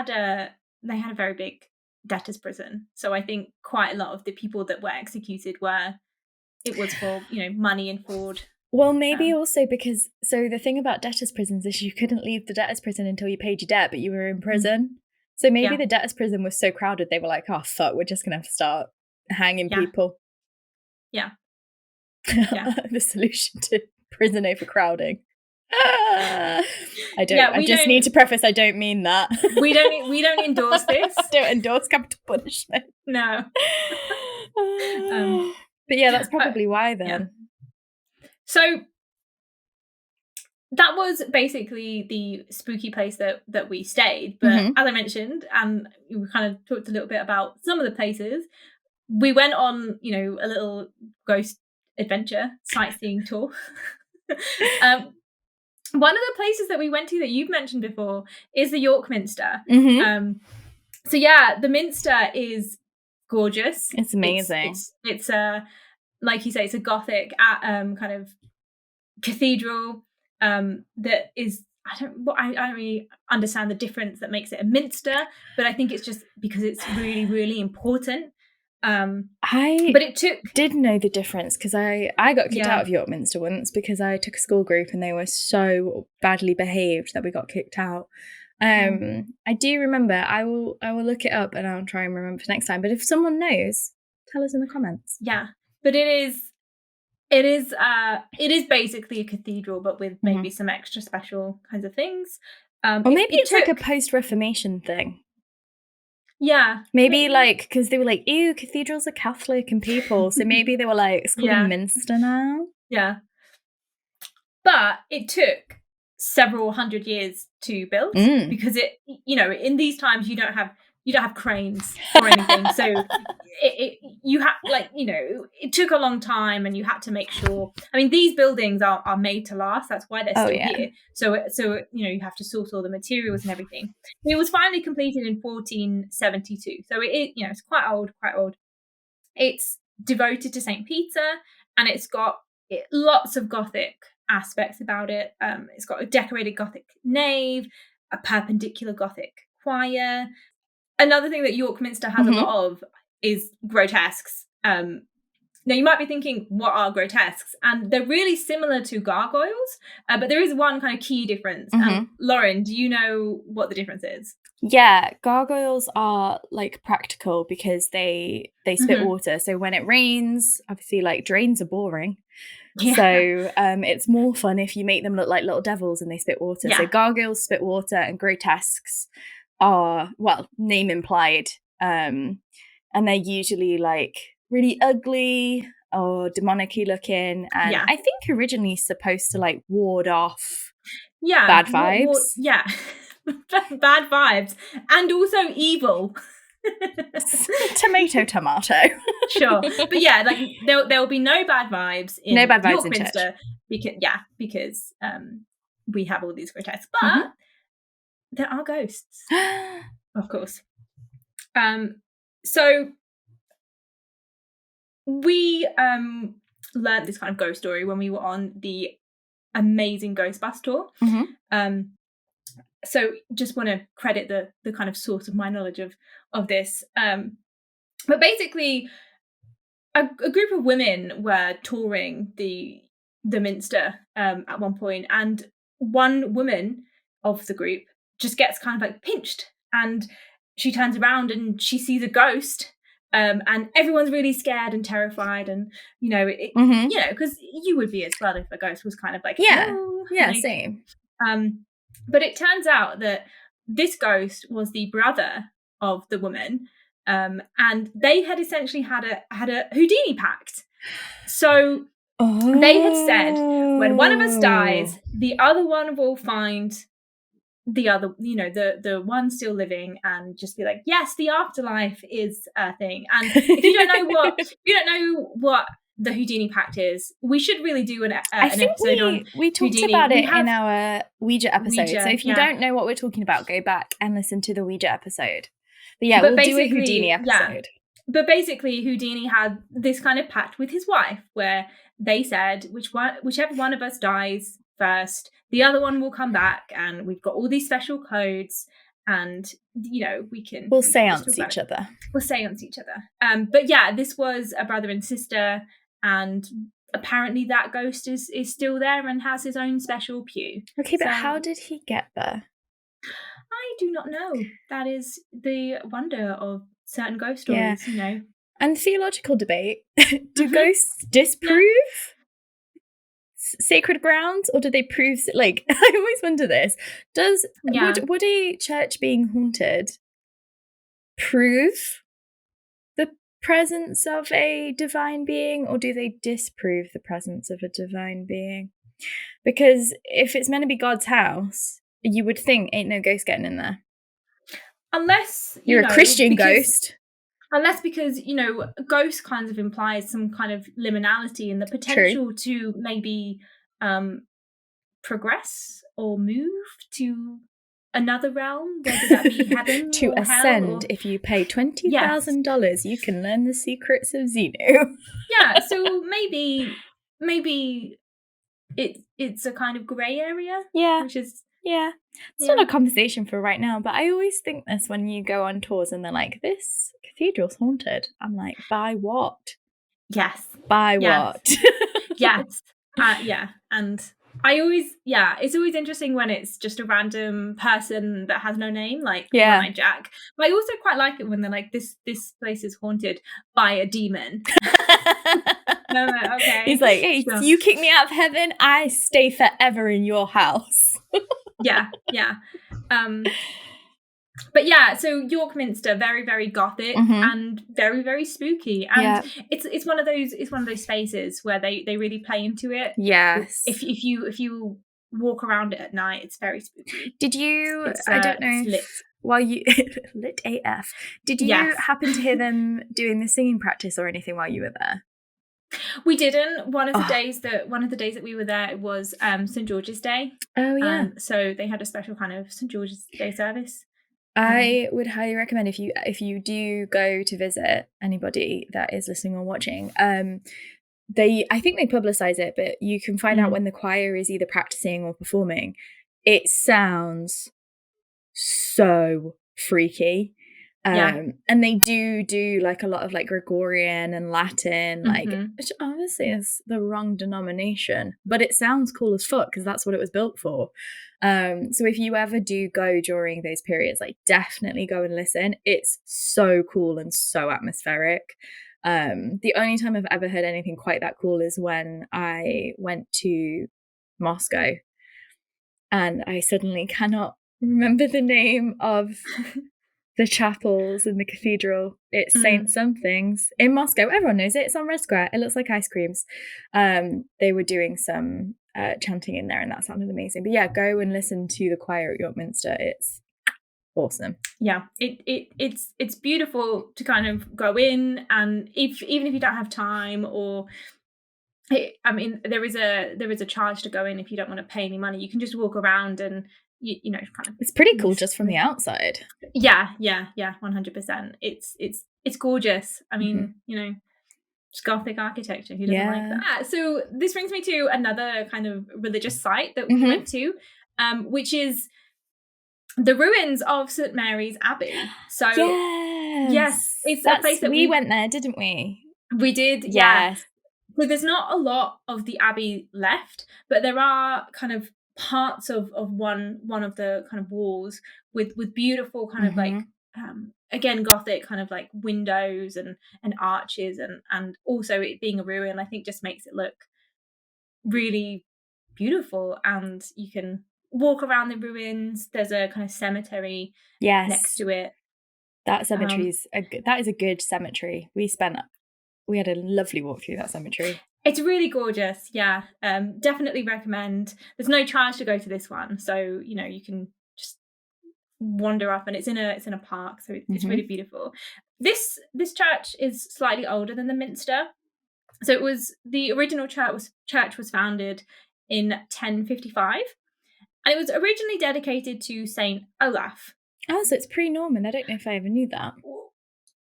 [SPEAKER 2] a very big debtors prison. So I think quite a lot of the people that were executed it was for, money and fraud.
[SPEAKER 1] Well, maybe also because, so the thing about debtors prisons is you couldn't leave the debtors prison until you paid your debt, but you were in prison. So maybe the debtors prison was so crowded, they were like, oh, fuck, we're just going to have to start hanging people.
[SPEAKER 2] Yeah.
[SPEAKER 1] The solution to prison overcrowding. I need to preface, I don't mean that.
[SPEAKER 2] We don't endorse this.
[SPEAKER 1] I don't endorse capital punishment.
[SPEAKER 2] No.
[SPEAKER 1] But yeah, that's probably why then.
[SPEAKER 2] Yeah. So that was basically the spooky place that we stayed. But as I mentioned, and we kind of talked a little bit about some of the places, we went on, a little ghost adventure sightseeing tour. One of the places that we went to that you've mentioned before is the York Minster. So yeah, the Minster is gorgeous.
[SPEAKER 1] It's amazing.
[SPEAKER 2] It's a, like you say, it's a Gothic kind of cathedral that is, I don't really understand the difference that makes it a minster, but I think it's just because it's really, really important.
[SPEAKER 1] But it did know the difference because I got kicked out of York Minster once because I took a school group and they were so badly behaved that we got kicked out. I do remember. I will look it up and I'll try and remember for next time. But if someone knows, tell us in the comments.
[SPEAKER 2] Yeah, but it is basically a cathedral, but with maybe some extra special kinds of things.
[SPEAKER 1] Or maybe it's like a post-Reformation thing.
[SPEAKER 2] Yeah.
[SPEAKER 1] Maybe like, because they were like, ew, cathedrals are Catholic and papal. So maybe they were like, it's called a Minster now.
[SPEAKER 2] Yeah. But it took several hundred years to build because it, in these times you don't have cranes or anything. So it took a long time and you had to make sure. I mean, these buildings are made to last. That's why they're still here. So you have to source all the materials and everything. It was finally completed in 1472. So it's quite old. It's devoted to St. Peter and it's got lots of Gothic aspects about it. It's got a decorated Gothic nave, a perpendicular Gothic choir. Another thing that York Minster has a lot of is grotesques. Now you might be thinking, what are grotesques? And they're really similar to gargoyles, but there is one kind of key difference. Lauren, do you know what the difference is?
[SPEAKER 1] Yeah, gargoyles are like practical because they spit water. So when it rains, obviously like drains are boring. Yeah. So it's more fun if you make them look like little devils and they spit water. Yeah. So gargoyles spit water and grotesques are, well, name implied. And they're usually like really ugly or demonic-y looking. And I think originally supposed to like ward off bad vibes.
[SPEAKER 2] Bad vibes. And also evil.
[SPEAKER 1] Tomato.
[SPEAKER 2] Sure. But yeah, like there will be no bad vibes in York Minster because we have all these grotesques. But there are ghosts. Of course. So we learned this kind of ghost story when we were on the amazing Ghost Bus tour. So just want to credit the kind of source of my knowledge of this. But basically, a group of women were touring the Minster at one point, and one woman of the group just gets kind of like pinched, and she turns around and she sees a ghost, and everyone's really scared and terrified, and because you would be as well if a ghost was kind of like
[SPEAKER 1] same.
[SPEAKER 2] But it turns out that this ghost was the brother of the woman, and they had essentially had a Houdini pact. So they had said, when one of us dies, the other one will find the other, the one still living, and just be like, yes, the afterlife is a thing. And if you don't know what the Houdini pact is, we should really do an episode on
[SPEAKER 1] we talked
[SPEAKER 2] Houdini.
[SPEAKER 1] about it in our Ouija episode. So if you don't know what we're talking about, go back and listen to the Ouija episode. But we'll do a Houdini episode.
[SPEAKER 2] But basically, Houdini had this kind of pact with his wife where they said, whichever one of us dies first, the other one will come back, and we've got all these special codes, and we'll
[SPEAKER 1] seance each other.
[SPEAKER 2] But yeah, this was a brother and sister, and apparently that ghost is still there and has his own special pew.
[SPEAKER 1] Okay, but how did he get there?
[SPEAKER 2] I do not know. That is the wonder of certain ghost stories,
[SPEAKER 1] And theological debate. Do ghosts disprove sacred grounds, or do they prove, like, I always wonder this, would a church being haunted prove the presence of a divine being, or do they disprove the presence of a divine being? Because if it's meant to be God's house, you would think ain't no ghost getting in there.
[SPEAKER 2] Unless
[SPEAKER 1] you're a Christian ghost.
[SPEAKER 2] Unless because, ghost kind of implies some kind of liminality and the potential to maybe progress or move to another realm, whether that be heaven
[SPEAKER 1] to
[SPEAKER 2] or
[SPEAKER 1] ascend.
[SPEAKER 2] hell,
[SPEAKER 1] if you pay $20,000, you can learn the secrets of Xenu.
[SPEAKER 2] Yeah, so maybe it's a kind of grey area.
[SPEAKER 1] Yeah.
[SPEAKER 2] Which is
[SPEAKER 1] Yeah. It's not a conversation for right now, but I always think this when you go on tours and they're like, this cathedral's haunted. I'm like, by what?
[SPEAKER 2] Yes.
[SPEAKER 1] By what?
[SPEAKER 2] Yes. Yeah. And I always, it's always interesting when it's just a random person that has no name, like One-Eyed Jack. But I also quite like it when they're like, this place is haunted by a demon. No, okay.
[SPEAKER 1] He's like, hey, sure. You kick me out of heaven, I stay forever in your house.
[SPEAKER 2] Yeah. But yeah, so York Minster, very, very Gothic and very, very spooky. And it's one of those spaces where they really play into it.
[SPEAKER 1] Yes.
[SPEAKER 2] If you walk around it at night, it's very spooky.
[SPEAKER 1] Did you I don't know
[SPEAKER 2] lit.
[SPEAKER 1] While you lit AF. Did you happen to hear them doing the singing practice or anything while you were there?
[SPEAKER 2] We didn't. One of the days that we were there, it was St. George's Day.
[SPEAKER 1] Oh yeah.
[SPEAKER 2] So they had a special kind of St. George's Day service.
[SPEAKER 1] I would highly recommend if you do go to visit, anybody that is listening or watching, I think they publicize it, but you can find out when the choir is either practicing or performing. It sounds so freaky. And they do like a lot of like Gregorian and Latin, like which obviously is the wrong denomination, but it sounds cool as fuck because that's what it was built for. So if you ever do go during those periods, like definitely go and listen. It's so cool and so atmospheric. The only time I've ever heard anything quite that cool is when I went to Moscow and I suddenly cannot remember the name of the chapels in the cathedral. It's Saint Somethings in Moscow. Everyone knows it. It's on Red Square. It looks like ice creams. They were doing some chanting in there, and that sounded amazing. But yeah, go and listen to the choir at York Minster. It's awesome. Yeah,
[SPEAKER 2] it's beautiful to kind of go in, and even if you don't have time, or there is a charge to go in if you don't want to pay any money. You can just walk around and you know, kind of.
[SPEAKER 1] It's pretty cool just from the outside.
[SPEAKER 2] Yeah, 100%. It's gorgeous. I mean, you know, it's Gothic architecture. Who doesn't like that? So this brings me to another kind of religious site that we went to, which is the ruins of St. Mary's Abbey. So yes, it's a place that
[SPEAKER 1] we went there, didn't we?
[SPEAKER 2] We did. Yes. So there's not a lot of the abbey left, but there are kind of parts of one of the kind of walls with beautiful kind of like again Gothic kind of like windows and arches, and also it being a ruin, I think just makes it look really beautiful. And you can walk around the ruins. There's a kind of cemetery next to it.
[SPEAKER 1] That cemetery is that is a good cemetery. We had a lovely walk through that cemetery.
[SPEAKER 2] It's really gorgeous. Yeah. Definitely recommend. There's no charge to go to this one, so you know you can just wander up, and it's in a park, so it's really beautiful. This church is slightly older than the Minster. So it was the original church was founded in 1055, and it was originally dedicated to Saint Olaf.
[SPEAKER 1] Oh, so it's pre-Norman. I don't know if I ever knew that.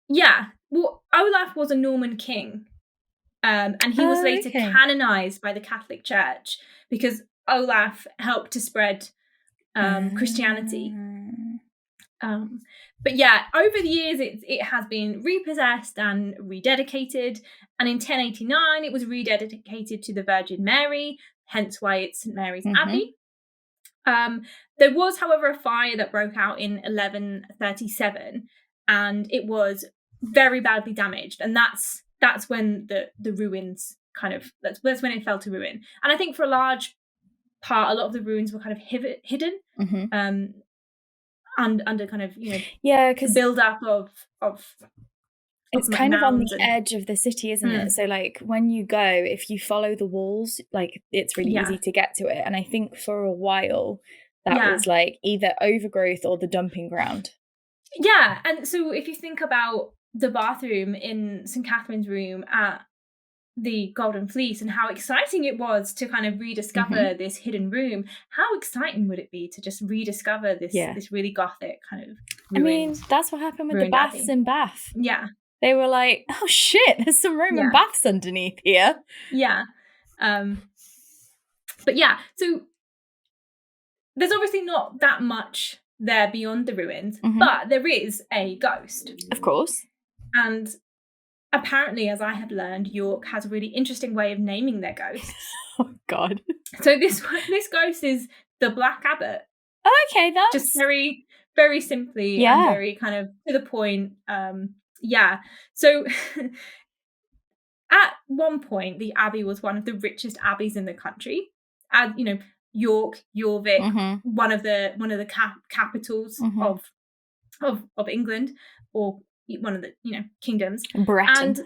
[SPEAKER 2] Yeah. Well, Olaf was a Norman king, and he was later canonized by the Catholic Church because Olaf helped to spread Christianity. But yeah, over the years, it has been repossessed and rededicated, and in 1089, it was rededicated to the Virgin Mary, hence why it's St. Mary's Abbey. There was, however, a fire that broke out in 1137, and it was very badly damaged, and that's when the ruins kind of that's when it fell to ruin. And I think for a large part, a lot of the ruins were kind of hidden, and under kind of
[SPEAKER 1] because
[SPEAKER 2] build up of
[SPEAKER 1] it's kind of on the edge of the city, isn't it? So like when you go, if you follow the walls, like it's really easy to get to it. And I think for a while that was like either overgrowth or the dumping ground.
[SPEAKER 2] Yeah, and so if you think about the bathroom in St. Catherine's room at the Golden Fleece and how exciting it was to kind of rediscover this hidden room, how exciting would it be to just rediscover this really Gothic kind of ruined,
[SPEAKER 1] I mean, that's what happened with the baths
[SPEAKER 2] Abbey.
[SPEAKER 1] in Bath.
[SPEAKER 2] Yeah.
[SPEAKER 1] They were like, oh shit, there's some Roman baths underneath here.
[SPEAKER 2] Yeah. But yeah, so there's obviously not that much there beyond the ruins, but there is a ghost.
[SPEAKER 1] Of course.
[SPEAKER 2] And apparently, as I have learned, York has a really interesting way of naming their ghosts.
[SPEAKER 1] Oh, God. So
[SPEAKER 2] this ghost is the Black Abbot.
[SPEAKER 1] Oh, okay, that's...
[SPEAKER 2] Just very, very simply and very kind of to the point. So at one point, the abbey was one of the richest abbeys in the country. As you know, York, Jorvik, one of the capitals of England, or one of the kingdoms.
[SPEAKER 1] Breton.
[SPEAKER 2] And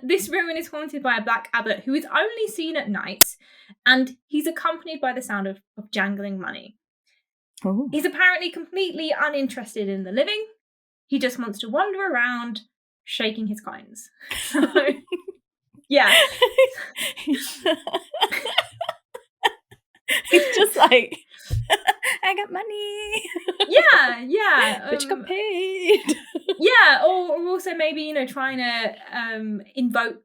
[SPEAKER 2] this ruin is haunted by a black abbot who is only seen at night, and he's accompanied by the sound of jangling money.
[SPEAKER 1] Ooh.
[SPEAKER 2] He's apparently completely uninterested in the living. He just wants to wander around shaking his coins. So, yeah.
[SPEAKER 1] He's just like, I got money.
[SPEAKER 2] Yeah.
[SPEAKER 1] Which got paid.
[SPEAKER 2] Yeah, or also maybe, trying to invoke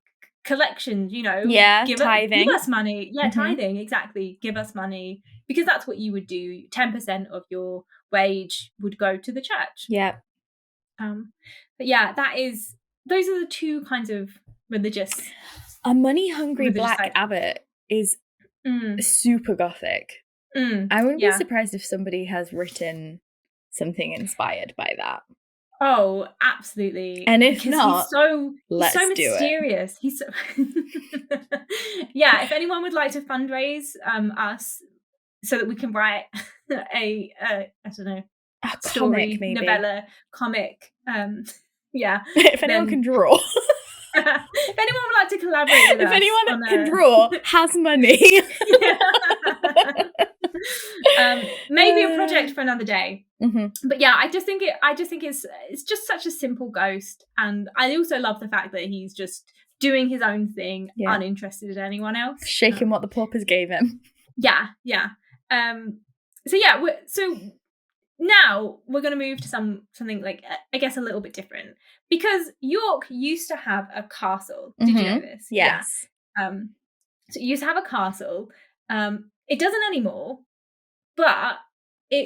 [SPEAKER 2] collections,
[SPEAKER 1] tithing.
[SPEAKER 2] Give us money. Yeah, tithing, exactly. Give us money. Because that's what you would do. 10% of your wage would go to the church.
[SPEAKER 1] Yeah.
[SPEAKER 2] But yeah, those are the two kinds of religious.
[SPEAKER 1] A money-hungry black abbot is super Gothic. I wouldn't be surprised if somebody has written something inspired by that.
[SPEAKER 2] Oh, absolutely.
[SPEAKER 1] And if not,
[SPEAKER 2] he's so mysterious. He's so yeah, if anyone would like to fundraise us so that we can write a story,
[SPEAKER 1] comic, maybe.
[SPEAKER 2] Novella, comic,
[SPEAKER 1] if anyone can draw.
[SPEAKER 2] If anyone would like to collaborate with us.
[SPEAKER 1] If anyone can draw, has money.
[SPEAKER 2] Maybe a project for another day. But yeah, I just think it's just such a simple ghost, and I also love the fact that he's just doing his own thing, uninterested in anyone else,
[SPEAKER 1] shaking what the paupers gave him.
[SPEAKER 2] So now we're going to move to something like, I guess, a little bit different, because York used to have a castle. Did you know this?
[SPEAKER 1] Yes.
[SPEAKER 2] Yeah. So it used to have a castle. It doesn't anymore, but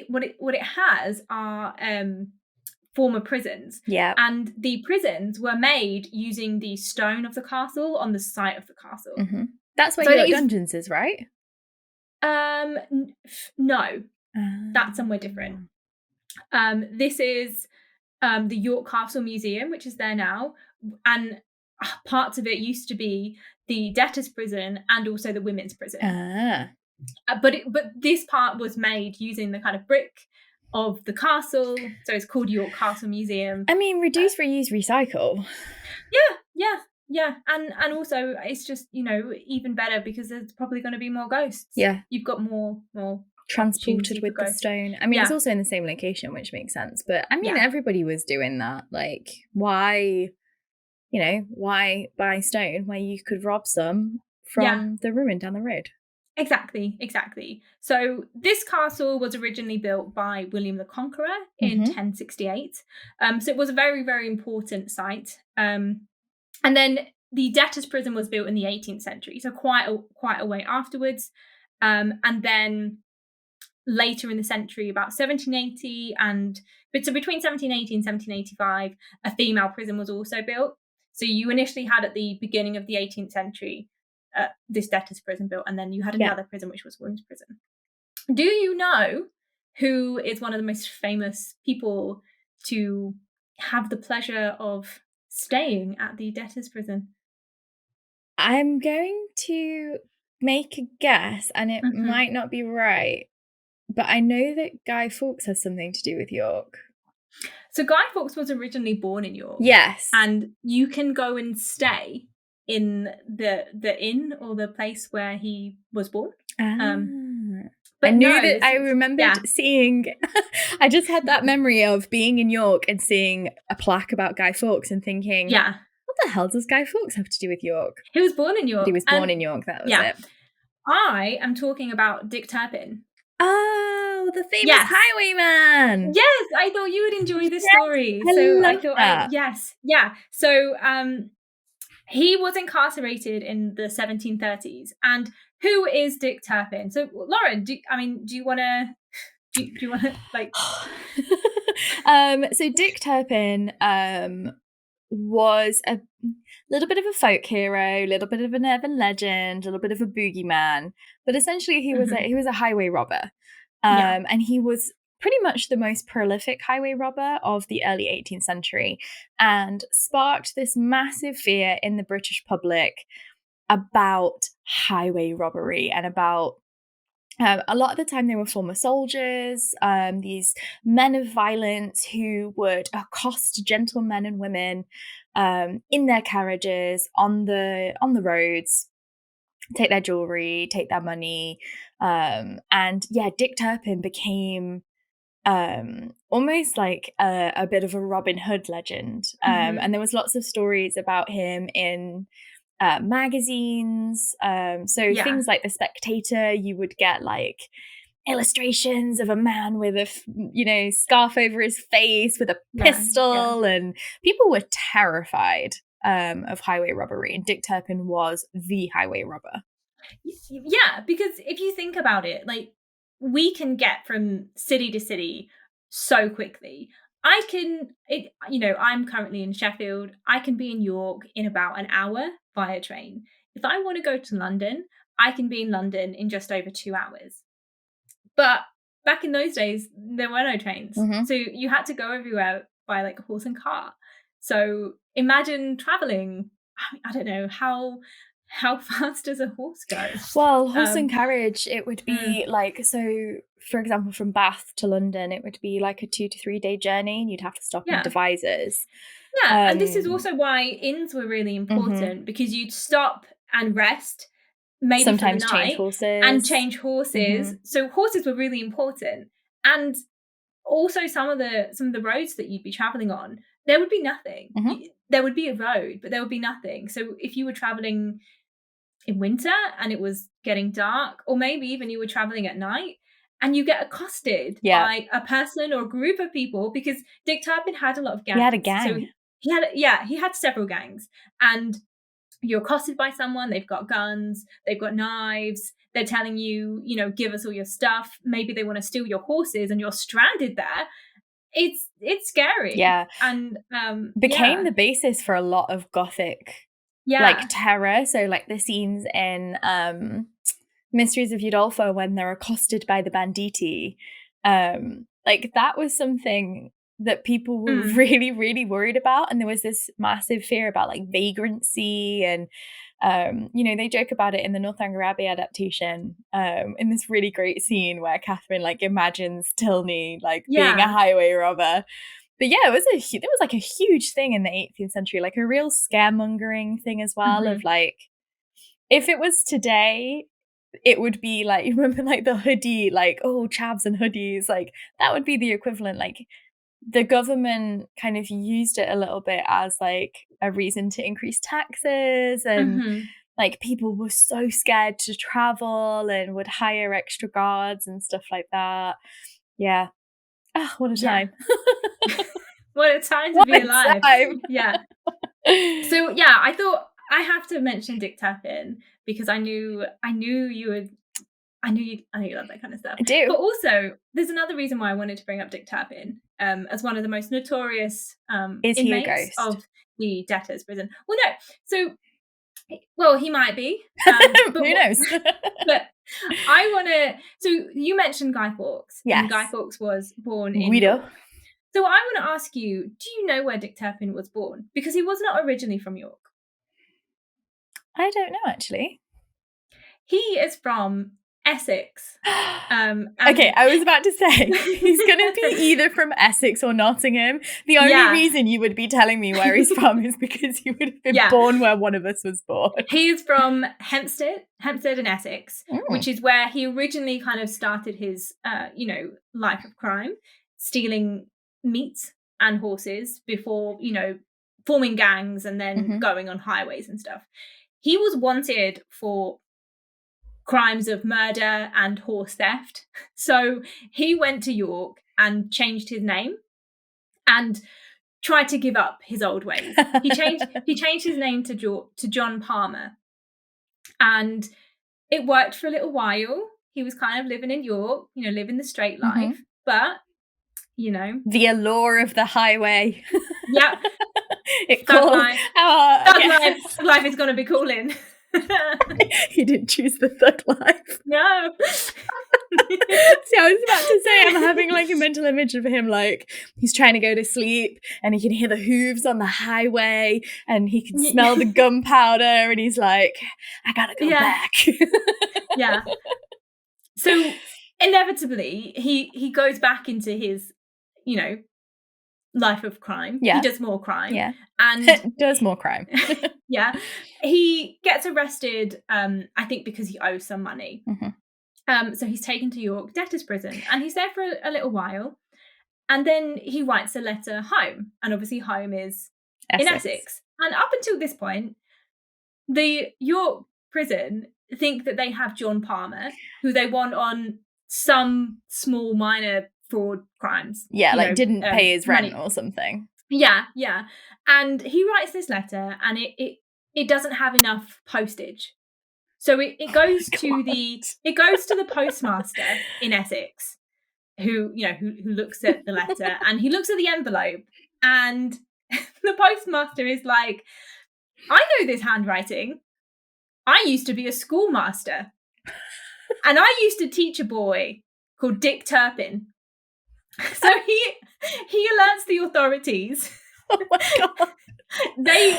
[SPEAKER 2] what it has are former prisons.
[SPEAKER 1] Yeah.
[SPEAKER 2] And the prisons were made using the stone of the castle on the site of the castle.
[SPEAKER 1] That's where York Dungeons is, right?
[SPEAKER 2] No. That's somewhere different. This is the York Castle Museum, which is there now, and parts of it used to be the debtors' prison and also the women's prison. But this part was made using the kind of brick of the castle, so it's called York Castle Museum.
[SPEAKER 1] I mean, reduce, reuse, recycle.
[SPEAKER 2] Yeah, and also it's just even better because there's probably going to be more ghosts.
[SPEAKER 1] Yeah,
[SPEAKER 2] you've got more
[SPEAKER 1] transported with the stone. I mean, it's also in the same location, which makes sense. But I mean, everybody was doing that. Like, why buy stone where you could rob some from the ruin down the road?
[SPEAKER 2] Exactly. So this castle was originally built by William the Conqueror in 1068. So it was a very, very important site. And then the debtors' prison was built in the 18th century, so quite a way afterwards. And then later in the century, about 1780 so between 1780 and 1785, a female prison was also built. So you initially had at the beginning of the 18th century this debtors' prison built, and then you had another prison, which was women's prison. Do you know who is one of the most famous people to have the pleasure of staying at the debtors' prison?
[SPEAKER 1] I'm going to make a guess, and it might not be right, but I know that Guy Fawkes has something to do with York.
[SPEAKER 2] So Guy Fawkes was originally born in York.
[SPEAKER 1] Yes.
[SPEAKER 2] And you can go and stay in the inn or the place where he was born.
[SPEAKER 1] But I remembered seeing, I just had that memory of being in York and seeing a plaque about Guy Fawkes and thinking, what the hell does Guy Fawkes have to do with York?
[SPEAKER 2] He was born in York.
[SPEAKER 1] He was born in York, that was it.
[SPEAKER 2] I am talking about Dick Turpin.
[SPEAKER 1] Oh, the famous highwayman.
[SPEAKER 2] Yes, I thought you would enjoy this story. So he was incarcerated in the 1730s, and who is Dick Turpin? So, Lauren, do you want to? Do you want to like?
[SPEAKER 1] So Dick Turpin was a little bit of a folk hero, a little bit of an urban legend, a little bit of a boogeyman, but essentially he was a highway robber, and he was pretty much the most prolific highway robber of the early 18th century, and sparked this massive fear in the British public about highway robbery and about a lot of the time they were former soldiers, these men of violence who would accost gentlemen and women in their carriages on the roads, take their jewelry, take their money, and yeah, Dick Turpin became almost like a bit of a Robin Hood legend, and there was lots of stories about him in magazines. So things like The Spectator, you would get like illustrations of a man with a scarf over his face with a pistol, and people were terrified of highway robbery, and Dick Turpin was the highway robber.
[SPEAKER 2] Yeah, because if you think about it, like, we can get from city to city so quickly. I'm currently in Sheffield. I can be in York in about an hour via train. If I want to go to London, I can be in London in just over 2 hours. But back in those days, there were no trains. So you had to go everywhere by like horse and cart. So imagine traveling. I don't know, how fast does a horse go?
[SPEAKER 1] Well, horse and carriage, it would be like, so for example, from Bath to London, it would be like a 2 to 3 day journey, and you'd have to stop in Devizes.
[SPEAKER 2] Yeah, and this is also why inns were really important, because you'd stop and rest, maybe
[SPEAKER 1] sometimes
[SPEAKER 2] for the night, change horses. So horses were really important, and also some of the roads that you'd be traveling on, there would be nothing. There would be a road, but there would be nothing. So if you were traveling in winter and it was getting dark, or maybe even you were traveling at night and you get accosted by a person or a group of people, because Dick Turpin had a lot of gangs.
[SPEAKER 1] He had a gang.
[SPEAKER 2] So he had several gangs, and you're accosted by someone, they've got guns, they've got knives, they're telling you, give us all your stuff. Maybe they want to steal your horses and you're stranded there. It's scary.
[SPEAKER 1] Yeah.
[SPEAKER 2] And
[SPEAKER 1] became the basis for a lot of Gothic like terror. So like the scenes in Mysteries of Udolpho when they're accosted by the banditti, like that was something that people were really, really worried about. And there was this massive fear about like vagrancy, and they joke about it in the Northanger Abbey adaptation, in this really great scene where Catherine like imagines Tilney like being a highway robber. But yeah, it was like a huge thing in the 18th century, like a real scaremongering thing as well, of like, if it was today, it would be like, you remember like the hoodie, like, oh, chavs and hoodies, like that would be the equivalent. Like the government kind of used it a little bit as like a reason to increase taxes, and like people were so scared to travel and would hire extra guards and stuff like that. Yeah. Oh, what a time.
[SPEAKER 2] What a time to be alive. Yeah. So yeah, I thought I have to mention Dick Turpin because I knew you love that kind of stuff.
[SPEAKER 1] I do.
[SPEAKER 2] But also, there's another reason why I wanted to bring up Dick Turpin as one of the most notorious inmates of the debtors' prison. Well, no. So, he might be.
[SPEAKER 1] But who knows?
[SPEAKER 2] But I want to. So you mentioned Guy Fawkes.
[SPEAKER 1] Yes.
[SPEAKER 2] And Guy Fawkes was born in
[SPEAKER 1] Guido.
[SPEAKER 2] York. So I want to ask you, do you know where Dick Turpin was born? Because he was not originally from York.
[SPEAKER 1] I don't know, actually.
[SPEAKER 2] He is from Essex.
[SPEAKER 1] Okay, I was about to say, he's going to be either from Essex or Nottingham. The only reason you would be telling me where he's from is because he would have been born where one of us was born.
[SPEAKER 2] He's from Hempstead in Essex, which is where he originally kind of started his, life of crime, stealing meat and horses before, forming gangs and then going on highways and stuff. He was wanted for crimes of murder and horse theft. So he went to York and changed his name and tried to give up his old ways. He changed his name to John Palmer. And it worked for a little while. He was kind of living in York, living the straight life. Mm-hmm. But,
[SPEAKER 1] the allure of the highway.
[SPEAKER 2] Yeah.
[SPEAKER 1] Thug
[SPEAKER 2] life. Thug life is going to be calling.
[SPEAKER 1] He didn't choose the thug life.
[SPEAKER 2] No.
[SPEAKER 1] See, I was about to say, I'm having like a mental image of him, like he's trying to go to sleep and he can hear the hooves on the highway and he can smell the gunpowder and he's like, I gotta go back.
[SPEAKER 2] Yeah. So inevitably he goes back into his, life of crime.
[SPEAKER 1] Yeah.
[SPEAKER 2] He does more crime.
[SPEAKER 1] Yeah.
[SPEAKER 2] And
[SPEAKER 1] does more crime.
[SPEAKER 2] Yeah. He gets arrested, I think because he owes some money.
[SPEAKER 1] Mm-hmm.
[SPEAKER 2] So he's taken to York debtor's prison and he's there for a little while. And then he writes a letter home. And obviously home is in Essex. And up until this point, the York prison think that they have John Palmer, who they want on some small minor fraud crimes.
[SPEAKER 1] Yeah, didn't pay his rent or something.
[SPEAKER 2] Yeah. And he writes this letter and it doesn't have enough postage. So it goes to the postmaster in Essex, who looks at the letter and he looks at the envelope and the postmaster is like, I know this handwriting. I used to be a schoolmaster and I used to teach a boy called Dick Turpin. So he alerts the authorities.
[SPEAKER 1] Oh my God.
[SPEAKER 2] They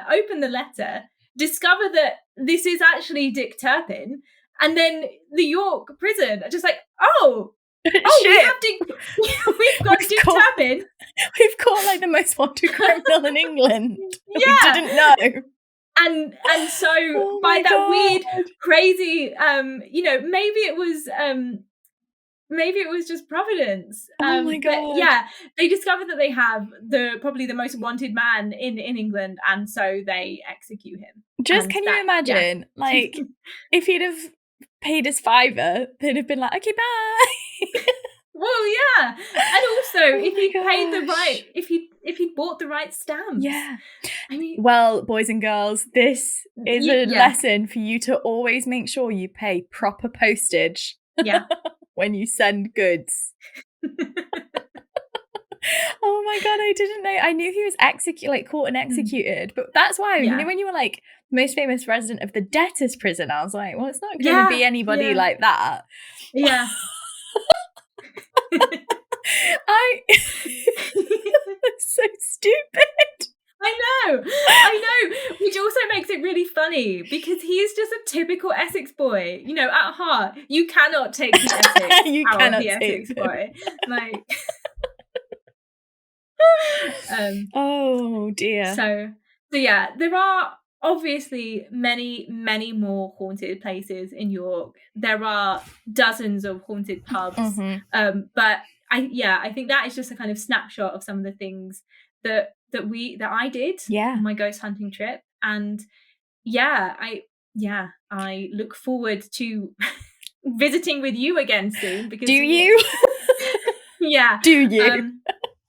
[SPEAKER 2] open the letter, discover that this is actually Dick Turpin, and then the York prison are just like, shit. We've got Dick Turpin.
[SPEAKER 1] We've caught like the most wanted criminal in England. Yeah. We didn't know.
[SPEAKER 2] And so by that weird, crazy, maybe it was just Providence.
[SPEAKER 1] Oh my God.
[SPEAKER 2] But yeah, they discovered that they have probably the most wanted man in England, and so they execute him.
[SPEAKER 1] Just can you imagine, like, if he'd have paid his $5, they'd have been like, okay, bye.
[SPEAKER 2] Well, yeah. And also, if he'd paid the right, if he'd bought the right stamps.
[SPEAKER 1] Yeah.
[SPEAKER 2] I mean,
[SPEAKER 1] well, boys and girls, this is a lesson for you to always make sure you pay proper postage.
[SPEAKER 2] Yeah.
[SPEAKER 1] When you send goods. Oh my God, I didn't know. I knew he was caught and executed, but that's why, when you were like most famous resident of the debtor's prison, I was like, well, it's not going to be anybody like that.
[SPEAKER 2] Yeah.
[SPEAKER 1] It's so stupid.
[SPEAKER 2] I know, which also makes it really funny because he is just a typical Essex boy. At heart, you cannot take the Essex out of the Essex boy. Like,
[SPEAKER 1] oh dear.
[SPEAKER 2] So yeah, there are obviously many, many more haunted places in York. There are dozens of haunted pubs, but I think that is just a kind of snapshot of some of the things that I did on my ghost hunting trip. And I look forward to visiting with you again soon. Because
[SPEAKER 1] do you?
[SPEAKER 2] Yeah.
[SPEAKER 1] Do you?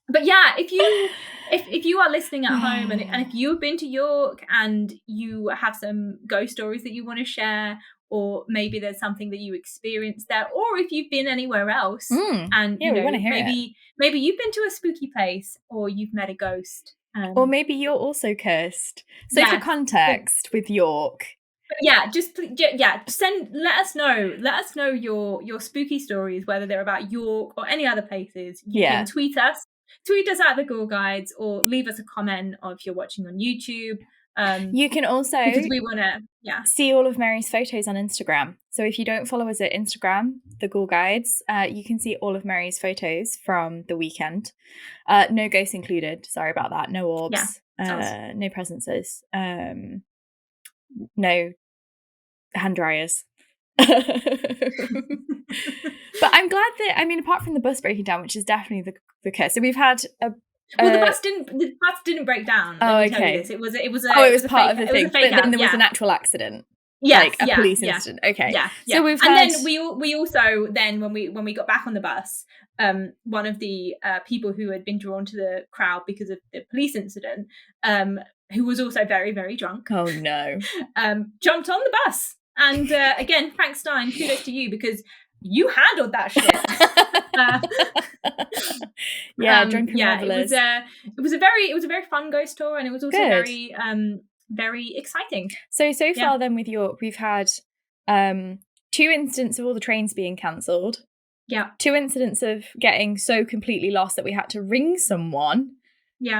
[SPEAKER 2] But yeah, if you are listening at home and if you've been to York and you have some ghost stories that you want to share, or maybe there's something that you experienced there, or if you've been anywhere else and
[SPEAKER 1] we want to hear
[SPEAKER 2] maybe you've been to a spooky place or you've met a ghost.
[SPEAKER 1] Or maybe you're also cursed. So for context with York.
[SPEAKER 2] Yeah, let us know your spooky stories, whether they're about York or any other places. You can tweet us at the Ghoul Guides, or leave us a comment, or if you're watching on YouTube.
[SPEAKER 1] You can also,
[SPEAKER 2] because we want to
[SPEAKER 1] see all of Mary's photos on Instagram. So if you don't follow us at Instagram, the Ghoul Guides, you can see all of Mary's photos from the weekend. No ghosts included. Sorry about that. No orbs. No presences. No hand dryers. But I'm glad that, apart from the bus breaking down, which is definitely the curse. So we've had
[SPEAKER 2] the bus didn't break down.
[SPEAKER 1] Oh, okay.
[SPEAKER 2] It was
[SPEAKER 1] part of the thing. But then there was an actual accident.
[SPEAKER 2] Yes,
[SPEAKER 1] like a police incident. Okay.
[SPEAKER 2] Yeah.
[SPEAKER 1] So we've
[SPEAKER 2] then we also then when we got back on the bus, one of the people who had been drawn to the crowd because of the police incident who was also very, very drunk.
[SPEAKER 1] Oh no.
[SPEAKER 2] Jumped on the bus. And again, Frank Stein, kudos to you, because you handled that shit.
[SPEAKER 1] Drunken revelers.
[SPEAKER 2] It was a very fun ghost tour, and it was also very exciting.
[SPEAKER 1] So far then with York, we've had 2 incidents of all the trains being cancelled.
[SPEAKER 2] Yeah.
[SPEAKER 1] 2 incidents of getting so completely lost that we had to ring someone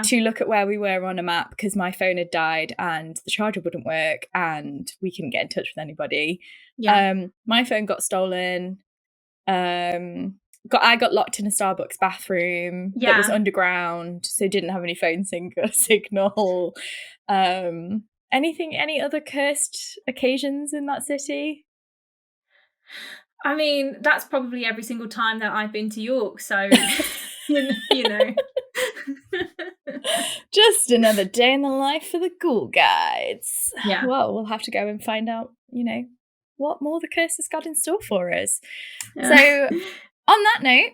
[SPEAKER 1] to look at where we were on a map because my phone had died and the charger wouldn't work and we couldn't get in touch with anybody. My phone got stolen. I got locked in a Starbucks bathroom that was underground, so didn't have any phone signal. Any other cursed occasions in that city?
[SPEAKER 2] I mean, that's probably every single time that I've been to York, so you know.
[SPEAKER 1] Just another day in the life for the Ghoul Guides.
[SPEAKER 2] Yeah.
[SPEAKER 1] Well, we'll have to go and find out, what more the curse has got in store for us. So, on that note,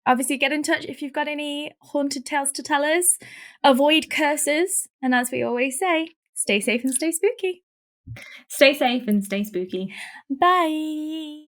[SPEAKER 1] obviously get in touch if you've got any haunted tales to tell us. Avoid curses. And as we always say, stay safe and stay spooky.
[SPEAKER 2] Stay safe and stay spooky.
[SPEAKER 1] Bye.